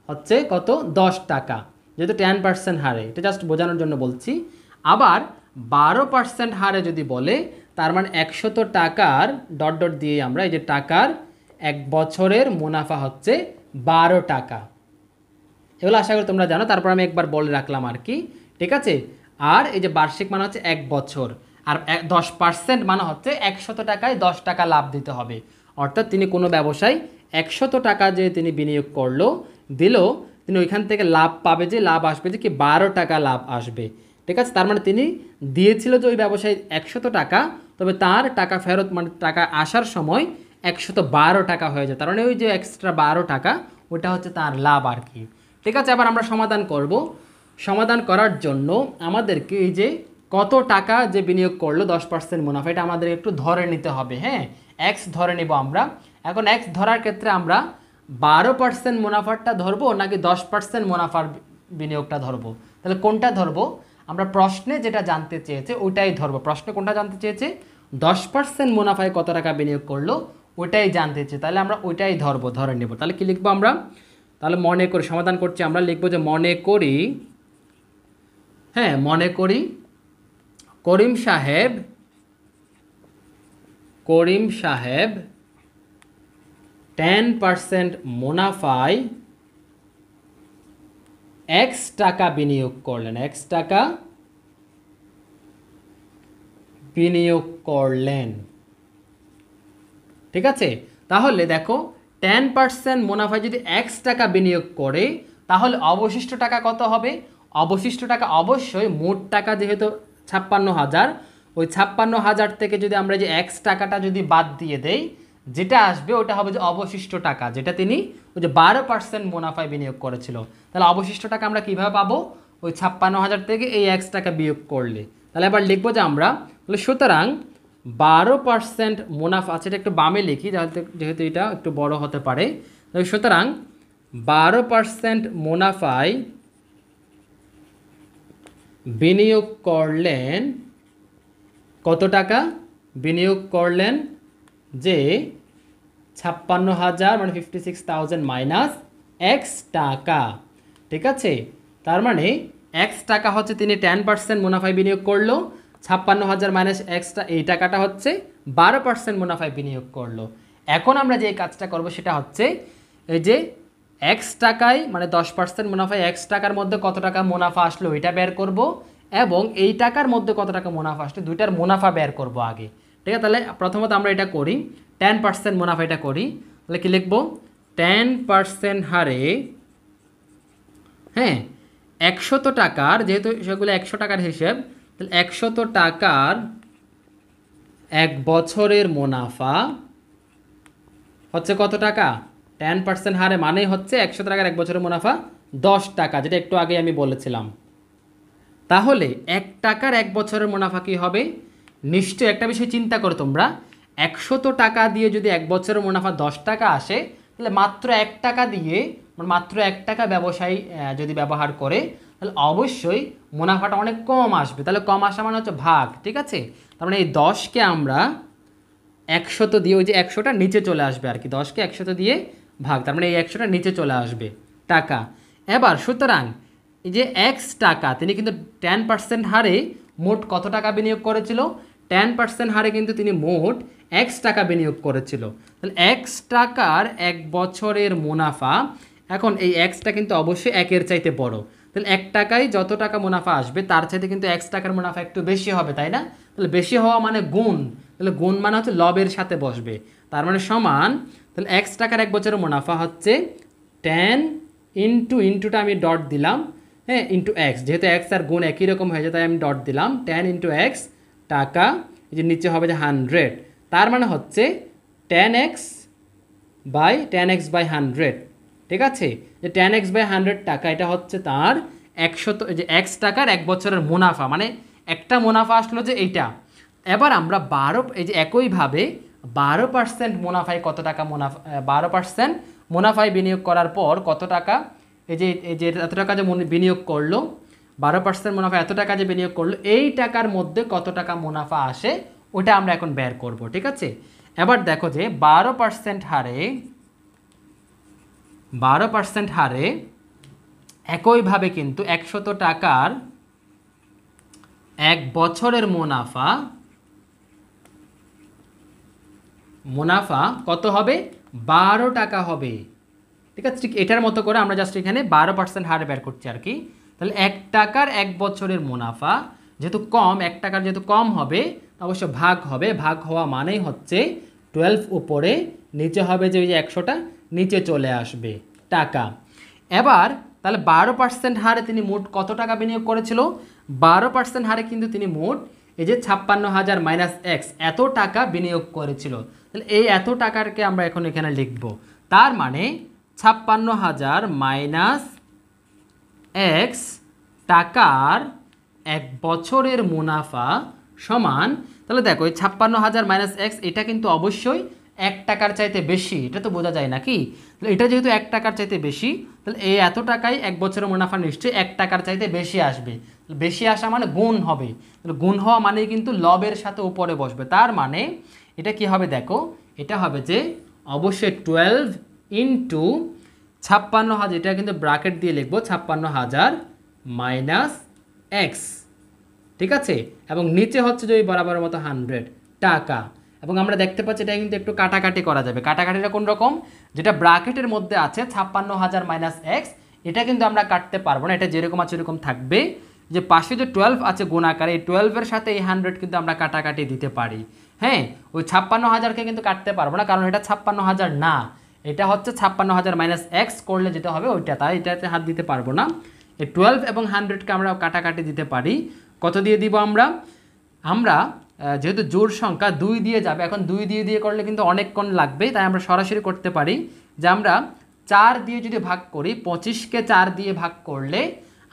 হচ্ছে কত? 10 টাকা, যেহেতু 10% হারে, এটা জাস্ট বোঝানোর জন্য বলছি। আবার 12% হারে যদি বলে, তার মানে 100 টাকার ডট ডট দিয়ে আমরা এই যে টাকার 1 বছরের মুনাফা হচ্ছে 12 টাকা। এগুলো আশা করি তোমরা জানো, তারপর আমি একবার বলে রাখলাম আর কি, ঠিক আছে। আর এই যে বার্ষিক মানে হচ্ছে 1 বছর, আর 10% মানে হচ্ছে 100 টাকায় 10 টাকা লাভ দিতে হবে। অর্থাৎ তিনি কোনো ব্যবসায় 100 টাকা যে তিনি বিনিয়োগ করলো, দিল, তিনি ওইখান থেকে লাভ পাবে, যে লাভ আসবে যে কি 12 টাকা লাভ আসবে, ঠিক আছে। তার মানে তিনি দিয়েছিল যে ওই ব্যবসায় 100 টাকা, তবে তার টাকা ফেরত মানে টাকা আসার সময় 112 টাকা হয়ে যায়, তার মানে ওই যে এক্সট্রা 12 টাকা ওটা হচ্ছে তার লাভ আর কি, ঠিক আছে। আবার আমরা সমাধান করব। সমাধান করার জন্য আমাদেরকে এই যে কত টাকা যে বিনিয়োগ করলো 10% মুনাফা, এটা আমাদের একটু ধরে নিতে হবে, হ্যাঁ, এক্স ধরে নেব আমরা। এখন এক্স ধরার ক্ষেত্রে আমরা 12% মুনাফারটা ধরবো নাকি 10% মুনাফার বিনিয়োগটা ধরবো? তাহলে কোনটা ধরবো? আমরা প্রশ্নে যেটা জানতে চেয়েছে ওইটাই ধরবো। প্রশ্নে কোনটা জানতে চেয়েছে? 10% মুনাফায় কত টাকা বিনিয়োগ করলো ওইটাই জানতে চেয়েছে, তাহলে আমরা ওইটাই ধরবো, ধরে নেব। তাহলে কি লিখবো আমরা? তাহলে মনে করি, সমাধান করছি আমরা, লিখবো যে মনে করি, হ্যাঁ, মনে করি করিম সাহেব 10% মুনাফায় x টাকা বিনিয়োগ করলেন, x টাকা বিনিয়োগ করলেন, ঠিক আছে। তাহলে দেখো 10% মুনাফায় যদি x টাকা বিনিয়োগ করে, তাহলে অবশিষ্ট টাকা কত হবে? অবশিষ্ট টাকা অবশ্যই মোট টাকা যেহেতু 56,000, ওই 56,000 থেকে যদি আমরা যে x টাকাটা যদি বাদ দিয়ে দেই, যেটা আসবে ওটা হবে যে অবশিষ্ট টাকা, যেটা তিনি ওই যে 12% মুনাফায় বিনিয়োগ করেছিল। তাহলে অবশিষ্ট টাকা আমরা কীভাবে পাবো? ওই 56,000 থেকে এই x টাকা বিয়োগ করলে। তাহলে এবার লিখবো যে আমরা, তাহলে সুতরাং 12% মুনাফা আছে, এটা একটু বামে লিখি যেহেতু এটা একটু বড় হতে পারে। সুতরাং 12% মুনাফায় বিনিয়োগ করলেন কত টাকা? বিনিয়োগ করলেন যে 56,000 মানে 56,000 মাইনাস x টাকা, ঠিক আছে। তার মানে x টাকা হচ্ছে তিনি 10% মুনাফায় বিনিয়োগ করলো, 56,000 মাইনাস এক্সটা এই টাকাটা হচ্ছে 12% মুনাফায় বিনিয়োগ করলো। এখন আমরা যে কাজটা করব সেটা হচ্ছে এই যে x টাকায় মানে 10% মুনাফায় x টাকার মধ্যে কত টাকা মুনাফা আসলো ওইটা বের করব, এবং এই টাকার মধ্যে কত টাকা মুনাফা আসলো দুইটার মুনাফা বের করব আগে, ঠিক আছে। তাহলে প্রথমত আমরা এটা করি, 10% মুনাফা এটা করি। তাহলে কি লিখবো? 10% হারে, হ্যাঁ, 100 টাকার, যেহেতু সেগুলো 100 টাকার হিসেব, তাহলে 100 টাকার 1 বছরের মুনাফা হচ্ছে কত টাকা? 10% হারে মানেই হচ্ছে 100 টাকার 1 বছরের মুনাফা 10 টাকা, যেটা একটু আগে আমি বলেছিলাম। তাহলে 1 টাকার 1 বছরের মুনাফা কি হবে? নিশ্চয়ই একটা বিষয় চিন্তা করো তোমরা, 100 টাকা দিয়ে যদি 1 বছরের মুনাফা 10 টাকা আসে, তাহলে মাত্র 1 টাকা দিয়ে, মাত্র 1 টাকা ব্যবসায়ী যদি ব্যবহার করে, তাহলে অবশ্যই মুনাফাটা অনেক কম আসবে। তাহলে কম আসা মানে হচ্ছে ভাগ, ঠিক আছে। তার মানে এই 10কে আমরা 100 দিয়ে, ওই যে 100টা নিচে চলে আসবে আর কি, 10কে 100 দিয়ে ভাগ, তার মানে এই 100টা নিচে চলে আসবে টাকা। এবার সুতরাং এই যে এক্স টাকা তিনি কিন্তু 10% হারে মোট কত টাকা বিনিয়োগ করেছিল? 10% হারে কিন্তু তিনি মোট এক্স টাকা বিনিয়োগ করেছিল। তাহলে এক্স টাকার 1 বছরের মুনাফা, এখন এই এক্সটা কিন্তু অবশ্যই একের চাইতে বড়, তাহলে 1 টাকায় যত টাকা মুনাফা আসবে তার চাইতে কিন্তু এক্স টাকার মুনাফা একটু বেশি হবে, তাই না? তাহলে বেশি হওয়া মানে গুণ, তাহলে গুণ মানে হচ্ছে লবের সাথে বসবে, তার মানে সমান, তাহলে এক্স টাকার 1 বছরের মুনাফা হচ্ছে 10 ইন্টুটা আমি ডট দিলাম, হ্যাঁ, ইন্টু এক্স, যেহেতু এক্স আর গুণ একই রকম হয়ে যায় তাই আমি ডট দিলাম 10 ইন্টু এক্স টাকা, এই যে নিচে হবে যে 100, তার মানে হচ্ছে 10x বাই 100, ঠিক আছে? যে 10x বাই 100 টাকা, এটা হচ্ছে তার 100, যে এক্স টাকার 1 বছরের মুনাফা, মানে একটা মুনাফা আসলো যে এইটা। এবার আমরা এই যে একইভাবে 12% মুনাফায় কত টাকা মুনাফা, 12% মুনাফায় বিনিয়োগ করার পর কত টাকা, এই যে এত টাকা যে বিনিয়োগ করলো, 12% মুনাফা এত টাকা যে বিনিয়োগ করলো, এই টাকার মধ্যে কত টাকা মুনাফা আসে ওটা আমরা এখন বের করব, ঠিক আছে? এবার দেখো যে 12% হারে একইভাবে কিন্তু 100 টাকার 1 বছরের মুনাফা কত হবে? 12 টাকা হবে, ঠিক আছে? ঠিক এটার মতো করে আমরা জাস্ট এখানে 12% হারে বের করছি আর কি। তাহলে 1 টাকার 1 বছরের মুনাফা যেহেতু কম, 1 টাকার যেহেতু কম হবে অবশ্য ভাগ হবে, ভাগ হওয়া মানেই হচ্ছে 12 উপরে, নিচে হবে যে ওই যে 100টা নিচে চলে আসবে টাকা। এবার তাহলে 12% হারে তিনি মোট কত টাকা বিনিয়োগ করেছিল? 12% হারে কিন্তু তিনি মোট এই যে 56,000 মাইনাস এক্স এত টাকা বিনিয়োগ করেছিল। তাহলে এই এত টাকাকে আমরা এখন এখানে লিখব, তার মানে 56,000 মাইনাস এক্স টাকার 1 বছরের মুনাফা সমান, তাহলে দেখো এই 56,000 মাইনাস এক্স এটা কিন্তু অবশ্যই 1 টাকার চাইতে বেশি, এটা তো বোঝা যায় নাকি? তাহলে এটা যেহেতু 1 টাকার চাইতে বেশি, তাহলে এই এত টাকায় 1 বছরের মুনাফা নিশ্চয়ই 1 টাকার চাইতে বেশি আসবে, বেশি আসা মানে গুণ হবে, তাহলে গুণ হওয়া মানেই কিন্তু লবের সাথে উপরে বসবে, তার মানে এটা কি হবে দেখো, এটা হবে যে অবশ্যই 12 ইন্টু 56,000, এটা কিন্তু ব্র্যাকেট দিয়ে লিখবো 56,000 মাইনাস এক্স, ঠিক আছে? এবং নিচে হচ্ছে যে ওই বরাবরের মতো 100 টাকা, এবং আমরা দেখতে পাচ্ছি এটা কিন্তু একটু কাটাকাটি করা যাবে। কাটাকাটিটা কোন রকম? যেটা ব্র্যাকেটের মধ্যে আছে 56,000 মাইনাস এক্স, এটা কিন্তু আমরা কাটতে পারবো না, এটা যেরকম আছে এরকম থাকবে। যে পাশে যে 12 আছে গুণ আকারে, এই 12-এর সাথে এই 100 কিন্তু আমরা কাটাকাটি দিতে পারি, হ্যাঁ? ওই 56,000-কে কিন্তু কাটতে পারবো না, কারণ এটা 56,000 না, এটা হচ্ছে 56,000 মাইনাস এক্স করলে যেটা হবে ওইটা, তাই এটাতে হাত দিতে পারবো না। এই 12 এবং 100-কে আমরা কাটাকাটি দিতে পারি। কত দিয়ে দিব আমরা যেহেতু জোড় সংখ্যা 2 দিয়ে যাবে, এখন 2 দিয়ে করলে কিন্তু অনেকক্ষণ লাগবে, তাই আমরা সরাসরি করতে পারি যে আমরা 4 দিয়ে যদি ভাগ করি, 25-কে 4 দিয়ে ভাগ করলে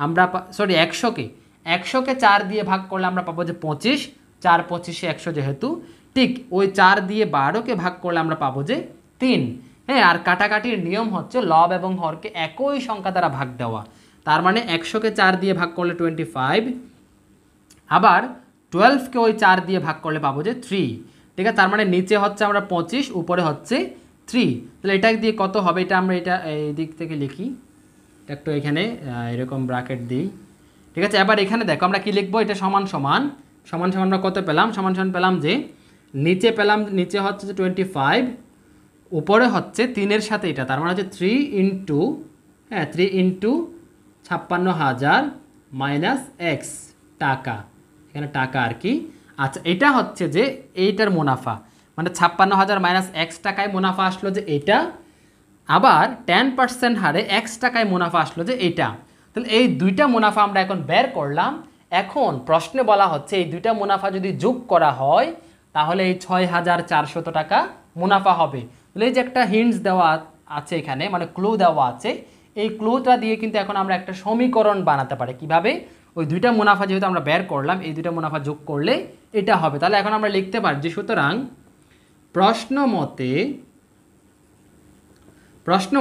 আমরা 100-কে 4 দিয়ে ভাগ করলে আমরা পাবো যে 25, 4 25-এ 100 যেহেতু, ঠিক ওই 4 দিয়ে 12-কে ভাগ করলে আমরা পাবো যে 3, হ্যাঁ? আর কাটাকাটির নিয়ম হচ্ছে লব এবং হরকে একই সংখ্যা দ্বারা ভাগ দেওয়া, তার মানে 100-কে 4 দিয়ে ভাগ করলে 25, আবার 12-কে ওই 4 দিয়ে ভাগ করলে পাবো যে 3, ঠিক আছে? তার মানে নিচে হচ্ছে আমরা 25, উপরে হচ্ছে 3, তাহলে এটা দিয়ে কত হবে, এটা আমরা এটা এই দিক থেকে লিখি, এটা একটু এখানে এরকম ব্র্যাকেট দিই, ঠিক আছে? এবার এখানে দেখো আমরা কি লিখবো, এটা সমান সমান আমরা কত পেলাম? সমান সমান পেলাম যে নিচে হচ্ছে যে 25, উপরে হচ্ছে 3-এর সাথে এটা, তার মানে হচ্ছে 3 ইন্টু 56,000 মাইনাস এক্স টাকা, এখানে টাকা আর কি। আচ্ছা, এটা হচ্ছে যে এইটার মুনাফা, মানে 56,000 মাইনাস এক্স টাকায় মুনাফা আসলো যে এইটা, আবার 10% হারে এক্স টাকায় মুনাফা আসলো যে এইটা। তাহলে এই দুইটা মুনাফা আমরা এখন বের করলাম। এখন প্রশ্নে বলা হচ্ছে এই দুইটা মুনাফা যদি যোগ করা হয় তাহলে এই 6,400 টাকা মুনাফা হবে। তাহলে এই যে একটা হিন্টস দেওয়া আছে এখানে, মানে ক্লু দেওয়া আছে, এই ক্লুটা দিয়ে কিন্তু এখন আমরা একটা সমীকরণ বানাতে পারি। কিভাবে? ওই দুইটা মুনাফা যেহেতু আমরা বের করলাম, এই দুইটা মুনাফা যোগ করলে এটা হবে। তাহলে এখন আমরা লিখতে পারি যে সুতরাং প্রশ্ন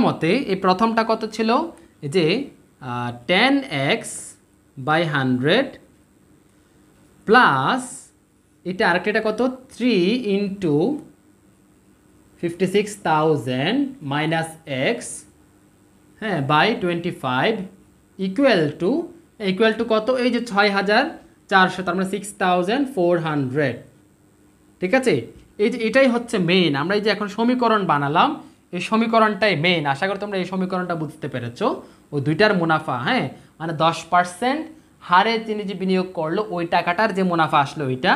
মতে এই প্রথমটা কত ছিল, যে 10x বাই 100 প্লাস এটা আরেকটা কত 3 ইন্টু 56,000 মাইনাস এক্স, হ্যাঁ বাই 25 ইকুয়াল টু কত, এই যে 6400, তার মানে 6400। ঠিক আছে, এই যে এটাই হচ্ছে মেইন। আমরা এই যে এখন সমীকরণ বানালাম, এই সমীকরণটাই মেইন। আশা করি তোমরা এই সমীকরণটা বুঝতে পেরেছো। ওই দুইটার মুনাফা, হ্যাঁ মানে 10% হারে তিনি যে বিনিয়োগ করলো ওই টাকাটার যে মুনাফা আসলো ওইটা,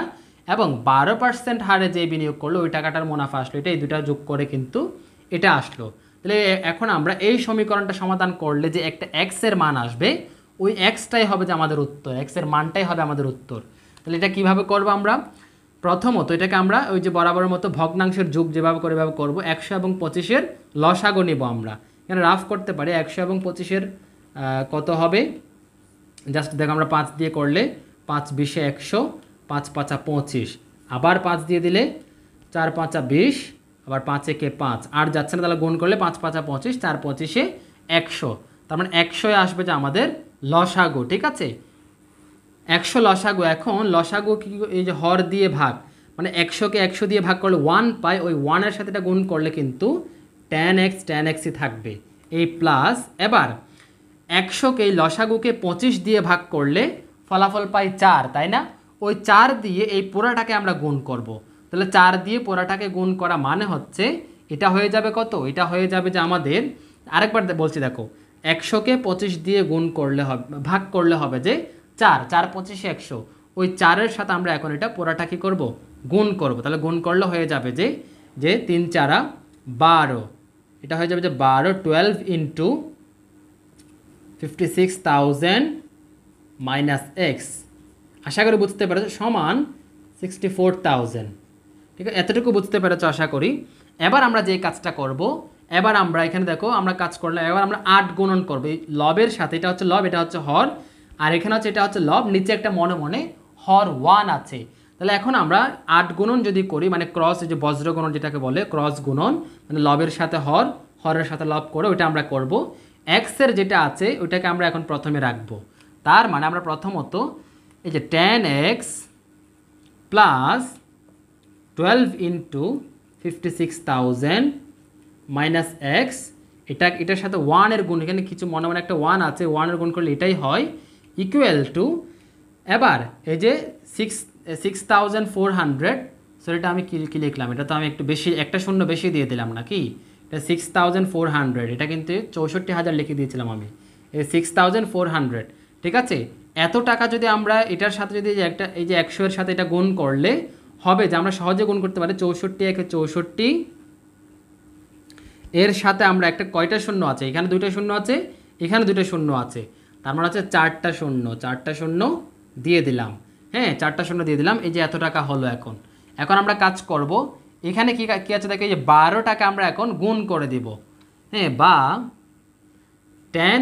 এবং 12% হারে যে বিনিয়োগ করলো ওই টাকাটার মুনাফা আসলো এটা, এই দুইটা যোগ করে কিন্তু এটা আসলো। তাহলে এখন আমরা এই সমীকরণটা সমাধান করলে যে একটা এক্সের মান আসবে, ওই এক্সটাই হবে যে আমাদের উত্তর, এক্সের মানটাই হবে আমাদের উত্তর। তাহলে এটা কিভাবে করবো আমরা? প্রথমত এটাকে আমরা ওই যে বরাবরের মতো ভগ্নাংশের যোগ যেভাবে করে এভাবে করবো। 100 এবং 25-এর লসাগু নিব আমরা। এখানে রাফ করতে পারি 100 এবং 25-এর কত হবে, জাস্ট দেখো আমরা 5 দিয়ে করলে 5 20 100, 5 5 25, আবার 5 দিয়ে দিলে 4 5 20, আবার 5 একে 5, আর যাচ্ছে না, তাহলে গুণ করলে 5 5 25, 4 25-এ 100, তার মানে 100-এ আসবে যে আমাদের লসাগু। ঠিক আছে, 100 লসাগু। এখন লসাগু কি, এই যে হর দিয়ে ভাগ, মানে 100-কে 100 দিয়ে ভাগ করলে 1 পাই, ওই 1-এর সাথে এটা গুণ করলে কিন্তু tan xই থাকবে, এই প্লাস। এবার 100-কে এই লসাগুকে 25 দিয়ে ভাগ করলে ফলাফল পাই 4, তাই না? ওই 4 দিয়ে এই পোড়াটাকে আমরা গুণ করব। তাহলে 4 দিয়ে পোড়াটাকে গুণ করা মানে হচ্ছে এটা হয়ে যাবে কত, এটা হয়ে যাবে যে আমাদের, আরেকবার বলছি দেখো, 100-কে 25 দিয়ে গুণ করলে হবে, ভাগ করলে হবে যে 4, 4 25 100, ওই 4-এর সাথে আমরা এখন এটা পোড়াটা কী করবো, গুণ করব। তাহলে গুণ করলে হয়ে যাবে যে 3 4 12, এটা হয়ে যাবে যে 12, 12 ইন্টু 56,000 মাইনাস এক্স, আশা করি বুঝতে পেরেছো, সমান 64,000। ঠিক আছে, এতটুকু বুঝতে পেরেছো আশা করি। এবার আমরা যে কাজটা করব, এবার আমরা এখানে দেখো আমরা কাজ করলে এবার আমরা 8 গুণন করবো এই লবের সাথে। এটা হচ্ছে লব, এটা হচ্ছে হর, আর এখানে হচ্ছে এটা হচ্ছে লব, নিচে একটা মনে মনে হর 1 আছে। তাহলে এখন আমরা 8 গুণন যদি করি, মানে ক্রস, এই যে বজ্র গুণন যেটাকে বলে ক্রস গুণন, মানে লবের সাথে হর, হরের সাথে লব করে ওইটা আমরা করব। এক্সের যেটা আছে ওইটাকে আমরা এখন প্রথমে রাখবো। তার মানে আমরা প্রথমত এই যে tan x plus 12 into 56,000 minus x, এটার সাথে 1-এর গুণ, এখানে কিছু মনে মনে একটা 1 আছে, 1-এর গুণ করলে এটাই হয়, ইকুয়াল টু, এবার এই যে 6,400, সরি এটা আমি কি লিখলাম, এটা তো আমি একটু বেশি, একটা শূন্য বেশি দিয়ে দিলাম নাকি, এটা 6,400, এটা কিন্তু 64,000 লিখে দিয়েছিলাম আমি, এই 6,400। ঠিক আছে, এত টাকা যদি আমরা এটার সাথে যদি এই যে 100-এর সাথে এটা গুণ করলে হবে যে আমরা সহজে গুণ করতে পারি, 64 একে 64, এর সাথে আমরা একটা কয়টা শূন্য আছে, এখানে 2টা শূন্য আছে, এখানে 2টা শূন্য আছে, তার মানে হচ্ছে 4টা শূন্য, 4টা শূন্য দিয়ে দিলাম। হ্যাঁ 4টা শূন্য দিয়ে দিলাম, এই যে এত টাকা হলো। এখন আমরা কাজ করব, এখানে কি আছে দেখো, এই যে 12 টাকা আমরা এখন গুণ করে দিব। হ্যাঁ, বা tan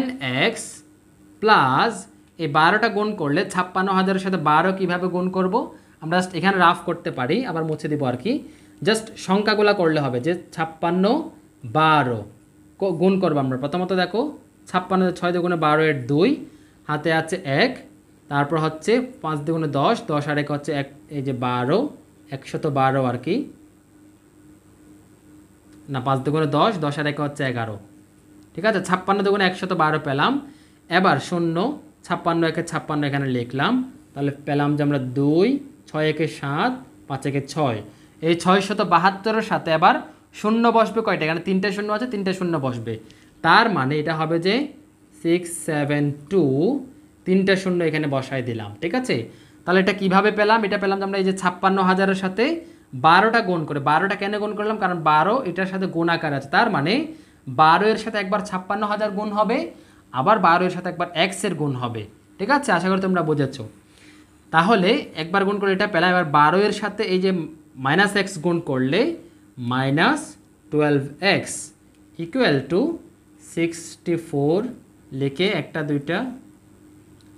x প্লাস এই 12টা গুণ করলে 56,000-এর সাথে 12 কীভাবে গুণ করব, আমরা জাস্ট এখানে রাফ করতে পারি, আবার মুছে দিব আর কি, জাস্ট সংখ্যাগুলো করলে হবে যে 56 12 গুণ করবো আমরা। প্রথমত দেখো 56, 6 দুগুণে 12 এর 2, হাতে আছে 1, তারপর হচ্ছে 5 দুগুণে 10, 10 আর 1 হচ্ছে 1, এই যে 12, 112 আর কি, না 5 দুগুণে 10, 10 আর 1 হচ্ছে 11। ঠিক আছে, 56 দুগুণে 112 পেলাম। এবার 0, 56 একে 56 এখানে লিখলাম, তাহলে পেলাম যে আমরা 2, 6 একে 7, 5 একে 6, এই 672-এর সাথে আবার শূন্য বসবে কয়টা, এখানে 3টে শূন্য আছে, 3টে শূন্য বসবে, তার মানে এটা হবে যে 672, 3টে শূন্য এখানে বসাই দিলাম। ঠিক আছে, তাহলে এটা কিভাবে পেলাম, এটা পেলাম যে আমরা এই যে 56,000-এর সাথে 12টা গুণ করে, 12টা কেন গুণ করলাম, কারণ 12 এটার সাথে গুণ আকার আছে, তার মানে 12-এর সাথে একবার 56,000 গুণ হবে, আবার 12-এর সাথে একবার এক্সের গুণ হবে। ঠিক আছে, আশা করি তোমরা বুঝেছো। তাহলে একবার গুণ করে এটা পেলাম, এবার 12-এর সাথে এই যে মাইনাস এক্স গুণ করলে মাইনাস 12x ইকুয়াল টু 64 লিখে 1 2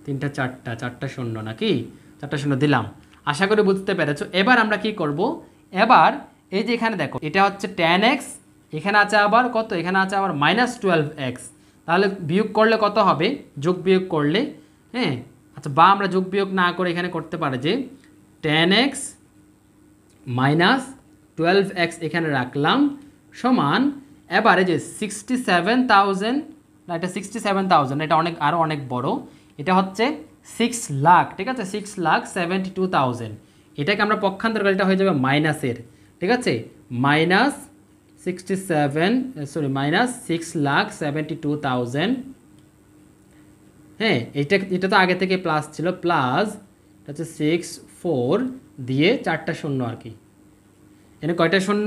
3 4টা শূন্য নাকি, 4টা শূন্য দিলাম। আশা করি বুঝতে পেরেছো। এবার আমরা কি করব, এবার এই যে এখানে দেখো এটা হচ্ছে tan x, এখানে আছে আবার কত, এখানে আছে আবার মাইনাস 12x, তাহলে বিয়োগ করলে কত হবে, যোগ বিয়োগ করলে, হ্যাঁ আচ্ছা, বা আমরা যোগ বিয়োগ না করে এখানে করতে পারে যে tan x মাইনাস 12x এখানে রাখলাম, সমান এবারে যে 67,000 না এটা 67,000, এটা অনেক আরও অনেক বড়, এটা হচ্ছে 6 লাখ, ঠিক আছে, 6,72,000। এটাকে আমরা পক্ষান্তর করে এটা হয়ে যাবে মাইনাসের, ঠিক আছে, -6,72,000। হ্যাঁ, এটা তো আগে থেকে প্লাস ছিল, প্লাস এটা হচ্ছে 64 দিয়ে 4টা শূন্য আর কি, এখানে কয়টা শূন্য,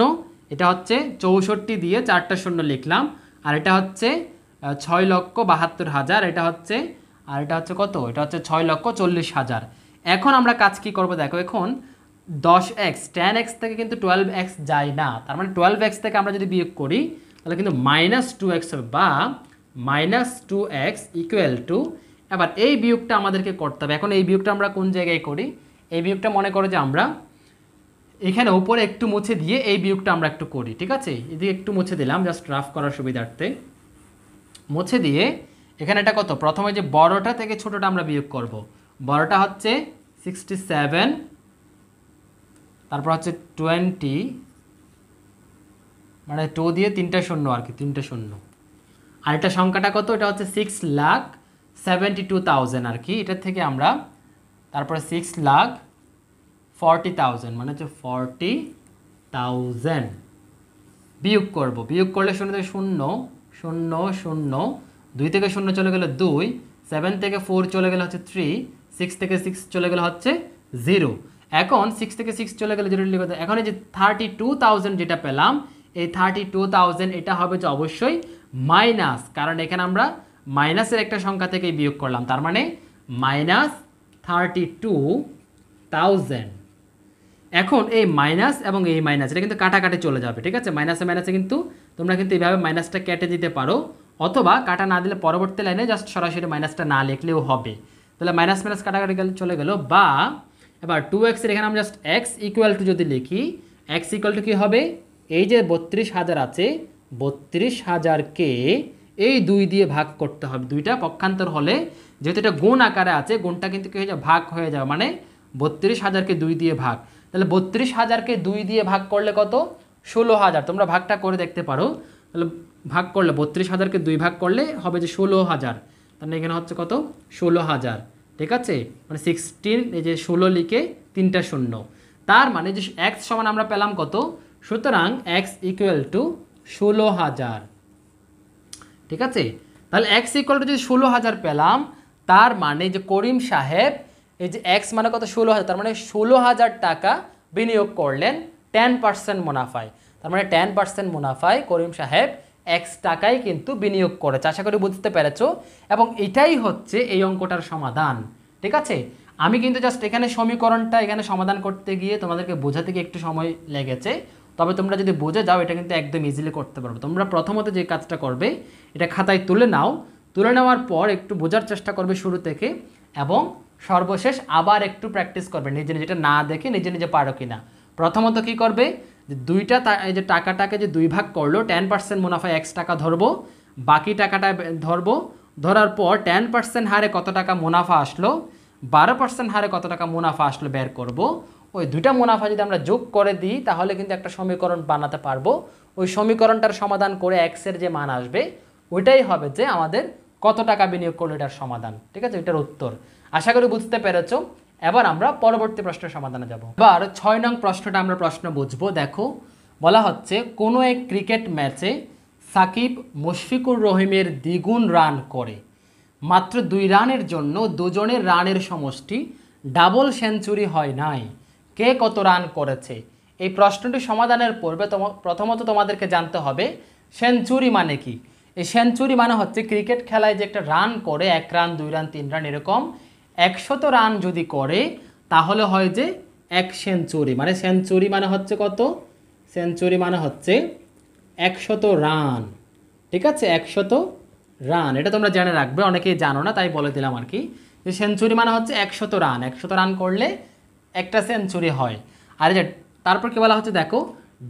এটা হচ্ছে 64 দিয়ে 4টা শূন্য লিখলাম, আর এটা হচ্ছে 6,72,000, এটা হচ্ছে, আর এটা হচ্ছে কত, এটা হচ্ছে 6,40,000। এখন আমরা কাজ কি করব দেখো, এখন 10x tan x থেকে কিন্তু 12x যায় না, তার মানে 12x থেকে আমরা যদি বিয়োগ করি তাহলে কিন্তু -2x হবে, বা -2x ইকুয়াল টু, এবার এই বিয়োগটা আমাদেরকে করতে হবে। এখন এই বিয়োগটা আমরা কোন জায়গায় করি, এই বিয়োগটা মনে করো যে আমরা এখানে উপরে একটু মুছে দিয়ে এই বিয়োগটা আমরা একটু করি, ঠিক আছে, এদিকে একটু মুছে দিলাম জাস্ট রাফ করার সুবিধার্থে, মুছে দিয়ে এখানে এটা কত, প্রথমে যে বড়টা থেকে ছোটটা আমরা বিয়োগ করব, বড়টা হচ্ছে 67, তারপর হচ্ছে 20, মানে 2 দিয়ে 3টা শূন্য আর কি, 3টা শূন্য, আর এটা সংখ্যাটা কত, এটা হচ্ছে 6,72,000 আর কি, এটার থেকে আমরা তারপরে 6,40,000 মানে হচ্ছে 40,000 বিয়োগ করব, বিয়োগ করলে শূন্য থেকে শূন্য, শূন্য শূন্য, 2 থেকে শূন্য চলে গেলে 2, 7 থেকে 4 চলে গেলে হচ্ছে 3, 6 থেকে 6 চলে গেলে হচ্ছে 0। এখন 6 থেকে 6 চলে গেলে 0 লিখতে, এখন এই যে 32,000 যেটা পেলাম, এই 32,000 এটা হবে যে অবশ্যই মাইনাস, কারণ এখানে আমরা মাইনাসের একটা সংখ্যা থেকে বিয়োগ করলাম, তার মানে -32,000। এখন এই মাইনাস এবং এই মাইনাস এটা কিন্তু কাটাকাটি চলে যাবে, ঠিক আছে, মাইনাসে মাইনাসে কিন্তু তোমরা কিন্তু এইভাবে মাইনাসটা কেটে দিতে পারো, অথবা কাটা না দিলে পরবর্তী লাইনে জাস্ট সরাসরি মাইনাসটা না লিখলেও হবে, তাহলে মাইনাস মাইনাস কাটাকাটি চলে গেল। বা এবার 2x এর এখানে আমরা জাস্ট x ইকুয়াল টু যদি লিখি, x ইকুয়াল টু কী হবে, এই যে 32,000 আছে, 32,000কে এই 2 দিয়ে ভাগ করতে হবে, দুইটা পক্ষান্তর হলে যেহেতু এটা গুণ আকারে আছে, গুণটা কিন্তু কী হয়ে যাবে, ভাগ হয়ে যাবে, মানে 32,000কে 2 দিয়ে ভাগ, তাহলে 32,000কে 2 দিয়ে ভাগ করলে কত, 16,000। তোমরা ভাগটা করে দেখতে পারো, তাহলে ভাগ করলে 32,000কে 2 ভাগ করলে হবে যে 16,000, তাহলে এখানে হচ্ছে কত, 16,000, ঠিক আছে, মানে 16, এই যে 16 লিখে 3টা শূন্য, তার মানে যে x সমান আমরা পেলাম কত, সুতরাং x ইকুয়াল টু 16,000, ঠিক আছে, তাহলে x ইকুয়াল টু যদি 16,000 পেলাম, তার মানে যে করিম সাহেব এই যে x মানে কত, 16,000, তার মানে 16,000 টাকা বিনিয়োগ করলেন 10% মুনাফায়, তার মানে 10% মুনাফায় করিম সাহেব x টাকাই কিন্তু বিনিয়োগ করেছে। আশা করি বুঝতে পেরেছো, এবং এটাই হচ্ছে এই অঙ্কটার সমাধান, ঠিক আছে। আমি কিন্তু জাস্ট এখানে সমীকরণটা এখানে সমাধান করতে গিয়ে তোমাদেরকে বোঝাতে গিয়ে একটু সময় লেগেছে, তবে তোমরা যদি বুঝে যাও এটা কিন্তু একদম ইজিলি করতে পারবে। তোমরা প্রথমত যে কাজটা করবে, এটা খাতায় তুলে নাও, তুলে নেওয়ার পর একটু বোঝার চেষ্টা করবে শুরু থেকে, এবং সর্বশেষ আবার একটু প্র্যাকটিস করবে নিজে নিজে, এটা না দেখে নিজে নিজে পারো কিনা। প্রথমত কি করবে, যে দুইটা এই যে টাকাটাকে যে 2 ভাগ করলো, 10% মুনাফায় x টাকা ধরবো, বাকি টাকাটা ধরবো, ধরার পর 10% হারে কত টাকা মুনাফা আসলো, 12% হারে কত টাকা মুনাফা আসলো বের করব। ওই দুইটা মুনাফা যদি আমরা যোগ করে দিই তাহলে কিন্তু একটা সমীকরণ বানাতে পারবো। ওই সমীকরণটার সমাধান করে x এর যে মান আসবে ওইটাই হবে যে আমাদের কত টাকা বিনিয়োগ করলো এটার সমাধান, ঠিক আছে, এটার উত্তর। আশা করি বুঝতে পেরেছো। এবার আমরা পরবর্তী প্রশ্নের সমাধানে যাব। এবার 6 নং প্রশ্নটা আমরা প্রশ্ন বুঝবো। দেখো বলা হচ্ছে, কোনো এক ক্রিকেট ম্যাচে সাকিব মুশফিকুর রহিমের দ্বিগুণ রান করে, মাত্র 2 রানের জন্য দুজনের রানের সমষ্টি ডাবল সেঞ্চুরি হয় নাই, কে কত রান করেছে? এই প্রশ্নটি সমাধানের পূর্বে প্রথমত তোমাদেরকে জানতে হবে সেঞ্চুরি মানে কি। এই সেঞ্চুরি মানে হচ্ছে ক্রিকেট খেলায় যে একটা রান করে, 1 রান 2 রান 3 রান এরকম 100 রান যদি করে তাহলে হয় যে 1 সেঞ্চুরি। মানে সেঞ্চুরি মানে হচ্ছে কত, সেঞ্চুরি মানে হচ্ছে 100 রান, ঠিক আছে, 100 রান। এটা তোমরা জেনে রাখবে, অনেকেই জানো না তাই বলে দিলাম আর কি, যে সেঞ্চুরি মানে হচ্ছে 100 রান, 100 রান করলে একটা সেঞ্চুরি হয়। আর যে তারপর কি বলা হচ্ছে দেখো,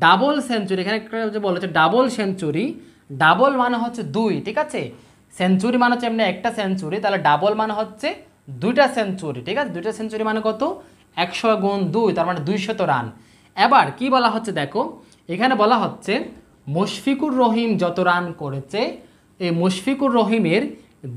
ডাবল সেঞ্চুরি, এখানে একটা বলেছে ডাবল সেঞ্চুরি, ডাবল মানে হচ্ছে 2, ঠিক আছে, সেঞ্চুরি মানে হচ্ছে এমনি একটা সেঞ্চুরি, তাহলে ডাবল মানে হচ্ছে 2টা সেঞ্চুরি, ঠিক আছে, 2টা সেঞ্চুরি মানে কত, 100 গুণ 2, তার মানে 200 রান। এবার কি বলা হচ্ছে দেখো, এখানে বলা হচ্ছে মুশফিকুর রহিম যত রান করেছে এই মুশফিকুর রহিমের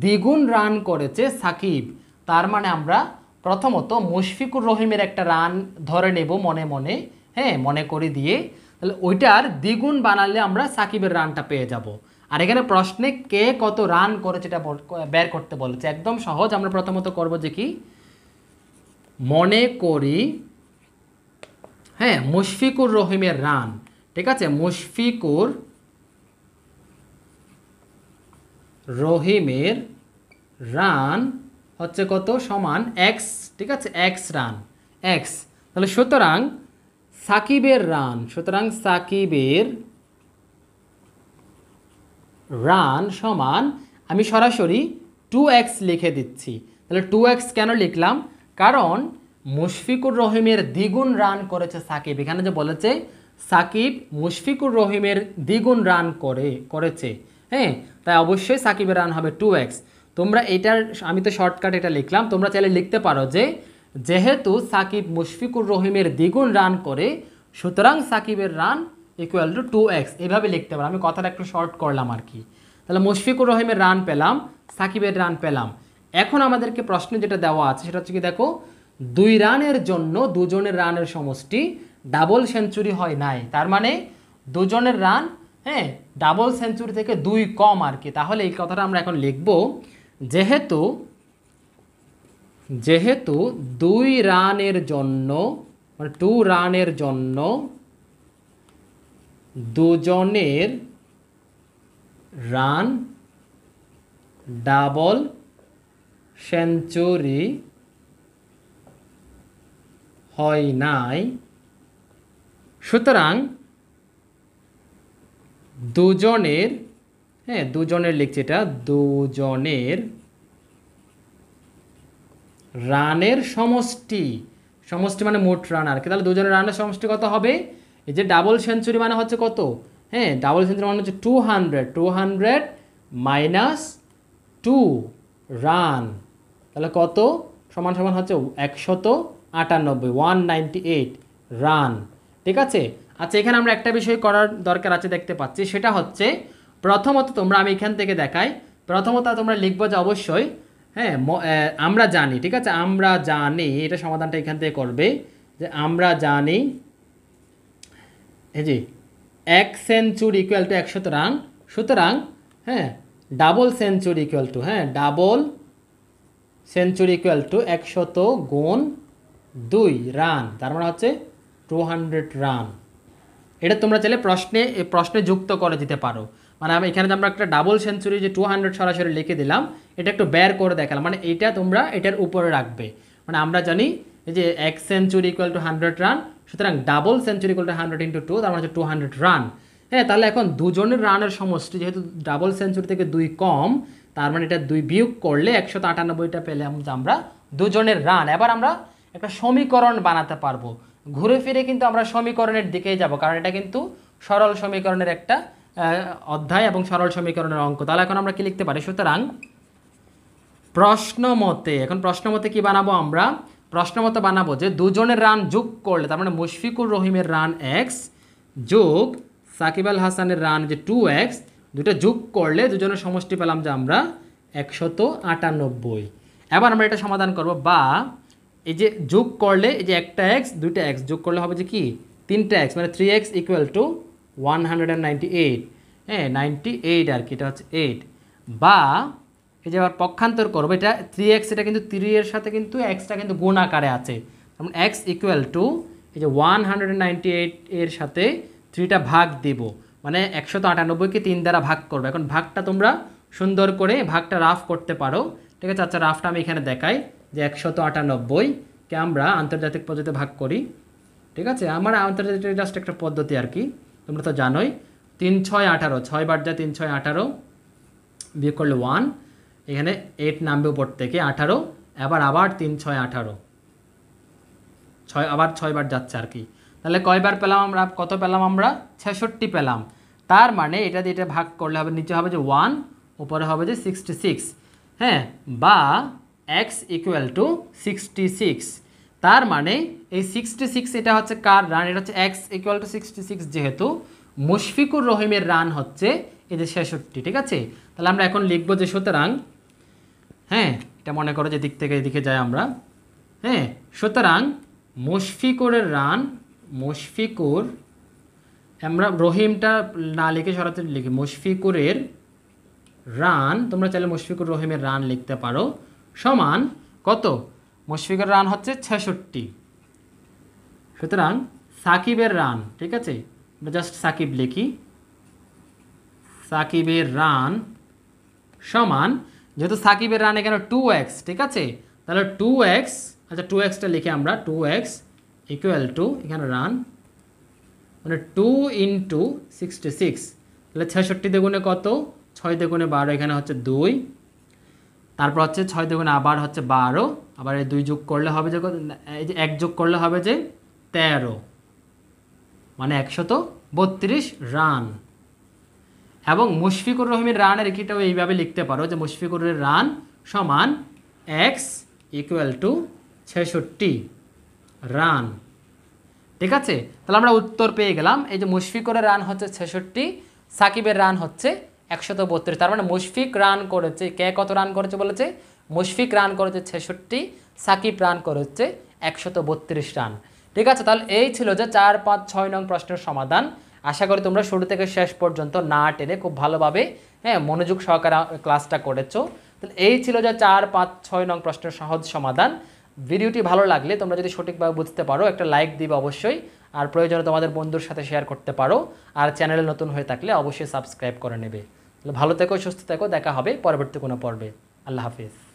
দ্বিগুণ রান করেছে সাকিব। তার মানে আমরা প্রথমত মুশফিকুর রহিমের একটা রান ধরে নেব মনে মনে, হ্যাঁ মনে করে দিয়ে, তাহলে ওইটার দ্বিগুণ বানালে আমরা সাকিবের রানটা পেয়ে যাব। আর এখানে প্রশ্নে কে কত রান করেছে এটা বের করতে বলেছে, একদম সহজ। আমরা প্রথমত করব যে কি, মনে করি হ্যাঁ মুশফিকুর রহিমের রান, ঠিক আছে, মুশফিকুর রহিমের রান হচ্ছে কত, সমান এক্স, ঠিক আছে, এক্স রান, এক্স। তাহলে সুতরাং সাকিবের রান, সুতরাং সাকিবের রান সমান, আমি সরাসরি 2x লিখে দিচ্ছি। তাহলে 2x কেন লিখলাম, কারণ মুশফিকুর রহিমের দ্বিগুণ রান করেছে সাকিব। এখানে যে বলেছে সাকিব মুশফিকুর রহিমের দ্বিগুণ রান করেছে, হ্যাঁ, তাই অবশ্যই সাকিবের রান হবে 2x। তোমরা এটার, আমি তো শর্টকাট এটা লিখলাম, তোমরা চাইলে লিখতে পারো যে যেহেতু সাকিব মুশফিকুর রহিমের দ্বিগুণ রান করে, সুতরাং সাকিবের রান ইকুয়াল টু 2x, এইভাবে লিখতে পারো। আমি কথাটা একটু শর্ট করলাম আর কি। তাহলে মুশফিকুর রহিমের রান পেলাম, সাকিবের রান পেলাম। এখন আমাদেরকে প্রশ্নে যেটা দেওয়া আছে সেটা হচ্ছে কি, দেখো 2 রানের জন্য দুজনের রানের সমষ্টি ডাবল সেঞ্চুরি হয় নাই। তার মানে দুজনের রান, হ্যাঁ, ডাবল সেঞ্চুরি থেকে 2 কম আর কি। তাহলে এই কথাটা আমরা এখন লিখব, যেহেতু 2 রানের জন্য, মানে 2 রানের জন্য দুজনের রান ডাবল সেঞ্চুরি হয় নাই, সুতরাং দুজনের, হ্যাঁ দুজনের লিখছি এটা, দুজনের রানের সমষ্টি, সমষ্টি মানে মোট রান আর কি। তাহলে দুজনের রানের সমষ্টি কত হবে, এই যে ডাবল সেঞ্চুরি মানে হচ্ছে কত, হ্যাঁ ডাবল সেঞ্চুরি মানে হচ্ছে 200 মাইনাস 2 রান, তাহলে কত, সমান সমান হচ্ছে 198 রান, ঠিক আছে। আচ্ছা এখানে আমরা একটা বিষয় করার দরকার আছে দেখতে পাচ্ছি, সেটা হচ্ছে প্রথমত তোমরা, আমি এখান থেকে দেখাই, প্রথমত তোমরা লিখবো যে অবশ্যই, হ্যাঁ আমরা জানি, ঠিক আছে, আমরা জানি, এটা সমাধানটা এখান থেকে করবে যে আমরা জানি এই যে 1 সেঞ্চুরি ইকুয়াল টু 100 রান, সুতরাং হ্যাঁ ডাবল সেঞ্চুরি ইকুয়াল টু, হ্যাঁ ডাবল সেঞ্চুরি ইকুয়াল টু 100 গুণ 2 রান, তার মানে হচ্ছে 200 রান। এটা তোমরা চাইলে প্রশ্নে যুক্ত করে দিতে পারো। মানে আমি এখানে আমরা একটা ডাবল সেঞ্চুরি যে 200 সরাসরি লিখে দিলাম, এটা একটু বের করে দেখালাম, মানে এটা তোমরা এটার উপরে রাখবে। মানে আমরা জানি এই যে 1 সেঞ্চুরি ইকুয়াল টু 100 রান, সুতরাং ডাবল সেঞ্চুরি ইকুয়াল টু 100 × 2, তার মানে হচ্ছে 200 রান। হ্যাঁ তাহলে এখন দুজনের রানের সমষ্টি, যেহেতু ডাবল সেঞ্চুরি থেকে 2 কম, তার মানে এটা 2 বিয়োগ করলে 198টা পেলাম যে আমরা দুজনের রান। এবার আমরা একটা সমীকরণ বানাতে পারবো, ঘুরে ফিরে কিন্তু আমরা সমীকরণের দিকেই যাব, কারণ এটা কিন্তু সরল সমীকরণের একটা অধ্যায় এবং সরল সমীকরণের অঙ্ক। তাহলে এখন আমরা কি লিখতে পারি, সুতরাং প্রশ্নমতে, এখন প্রশ্নমতে কি বানাবো আমরা, প্রশ্নমতে বানাবো যে দুজনের রান যোগ করলে, তার মানে মুশফিকুর রহিমের রান x যোগ সাকিব আল হাসানের রান যে 2x, দুটো যোগ করলে দুজনের সমষ্টি পেলাম যে আমরা 198। এবার আমরা এটা সমাধান করব, বা এই যে যোগ করলে এই যে একটা x দুইটা x যোগ করলে হবে যে কি 3টা x, মানে 3x ইকুয়াল টু 198, হ্যাঁ 98 আর কি, এটা হচ্ছে 8। বা এই যে আবার পক্ষান্তর করবো, এটা 3x, এটা কিন্তু 3 এর সাথে কিন্তু xটা কিন্তু গুণ আকারে আছে, যেমন x ইকুয়াল টু এই যে 198 এর সাথে 3টা ভাগ দিব, মানে 198কে 3 দ্বারা ভাগ করবো। এখন ভাগটা তোমরা সুন্দর করে ভাগটা রাফ করতে পারো, ঠিক আছে। আচ্ছা রাফটা আমি এখানে দেখাই যে 198কে আমরা আন্তর্জাতিক পদ্ধতিতে ভাগ করি, ঠিক আছে। আমার আন্তর্জাতিক জাস্ট একটা পদ্ধতি আর কি, তোমরা তো জানোই। 3 6 18, 6 বার যা 3 6 18, বিয়োগ করলে 1, এখানে 8 নামবে উপর থেকে 18, আবার 3 6 18, 6 আবার 6 বার যাচ্ছে আর কি। তাহলে কয়বার পেলাম আমরা, কত পেলাম আমরা, 66 পেলাম। তার মানে এটা দিয়ে এটা ভাগ করলে হবে, নিচে হবে যে 1, উপরে হবে যে 66, হ্যাঁ, বা x ইকুয়াল টু 66। তার মানে এই 66 এটা হচ্ছে কার রান, এটা হচ্ছে x ইকুয়াল টু 66, যেহেতু মুশফিকুর রহিমের রান হচ্ছে এই যে 66, ঠিক আছে। তাহলে আমরা এখন লিখবো যে সুতরাং, হ্যাঁ এটা মনে করো যে দিক থেকে এদিকে যাই আমরা, হ্যাঁ সুতরাং মুশফিকুরের রান, মুশফিকুর, আমরা রহিমটা না লিখে সরাসরি লিখি মুশফিকুরের রান, তোমরা চাইলে মুশফিকুর রহিমের রান লিখতে পারো, সমান কত, মুশফিকুর রান হচ্ছে 66, সুতরাং সাকিবের রান, ঠিক আছে আমরা জাস্ট সাকিব লিখি, সাকিবের রান সমান, যেহেতু সাকিবের রান এখানে 2x, ঠিক আছে, তাহলে 2x, আচ্ছা 2xটা লিখে আমরা 2x ইকুয়াল টু এখানে রান মানে 2 ইন্টু 66, তাহলে 66 দ্বিগুণে কত, 6 দ্বিগুণে 12, এখানে হচ্ছে 2, তারপর হচ্ছে 6 দ্বিগুণে আবার হচ্ছে 12, আবার এই 2 যোগ করলে হবে যে এই যে 1 যোগ করলে হবে যে 13, মানে 132 রান। এবং মুশফিকুর রহিমের রানের এটাও এইভাবে লিখতে পারো যে মুশফিকুরের রান সমান x ইকুয়াল টু 66 রান, ঠিক আছে। তাহলে আমরা উত্তর পেয়ে গেলাম, এই যে মুশফিকুরের রান হচ্ছে 66, সাকিবের রান হচ্ছে 132, তার মানে মুশফিক রান করেছে, কে কত রান করেছে বলেছে, মুশফিক রান করেছে 66, সাকিব রান করেছে 132 রান, ঠিক আছে। তাহলে এই ছিল যে 4, 5, 6 নং প্রশ্নের সমাধান। আশা করি তোমরা শুরু থেকে শেষ পর্যন্ত না টেনে খুব ভালোভাবে, হ্যাঁ মনোযোগ সহকারে ক্লাসটা করেছো। তাহলে এই ছিল যে 4, 5, 6 নং প্রশ্নের সহজ সমাধান। ভিডিওটি ভালো লাগলে তোমরা যদি সঠিকভাবে বুঝতে পারো একটা লাইক দিবে অবশ্যই, আর প্রয়োজনে তোমাদের বন্ধুর সাথে শেয়ার করতে পারো, আর চ্যানেলে নতুন হয়ে থাকলে অবশ্যই সাবস্ক্রাইব করে নেবে। তাহলে ভালো থেকো, সুস্থ থেকো, দেখা হবে পরবর্তী কোনো পর্বে। আল্লাহ হাফিজ।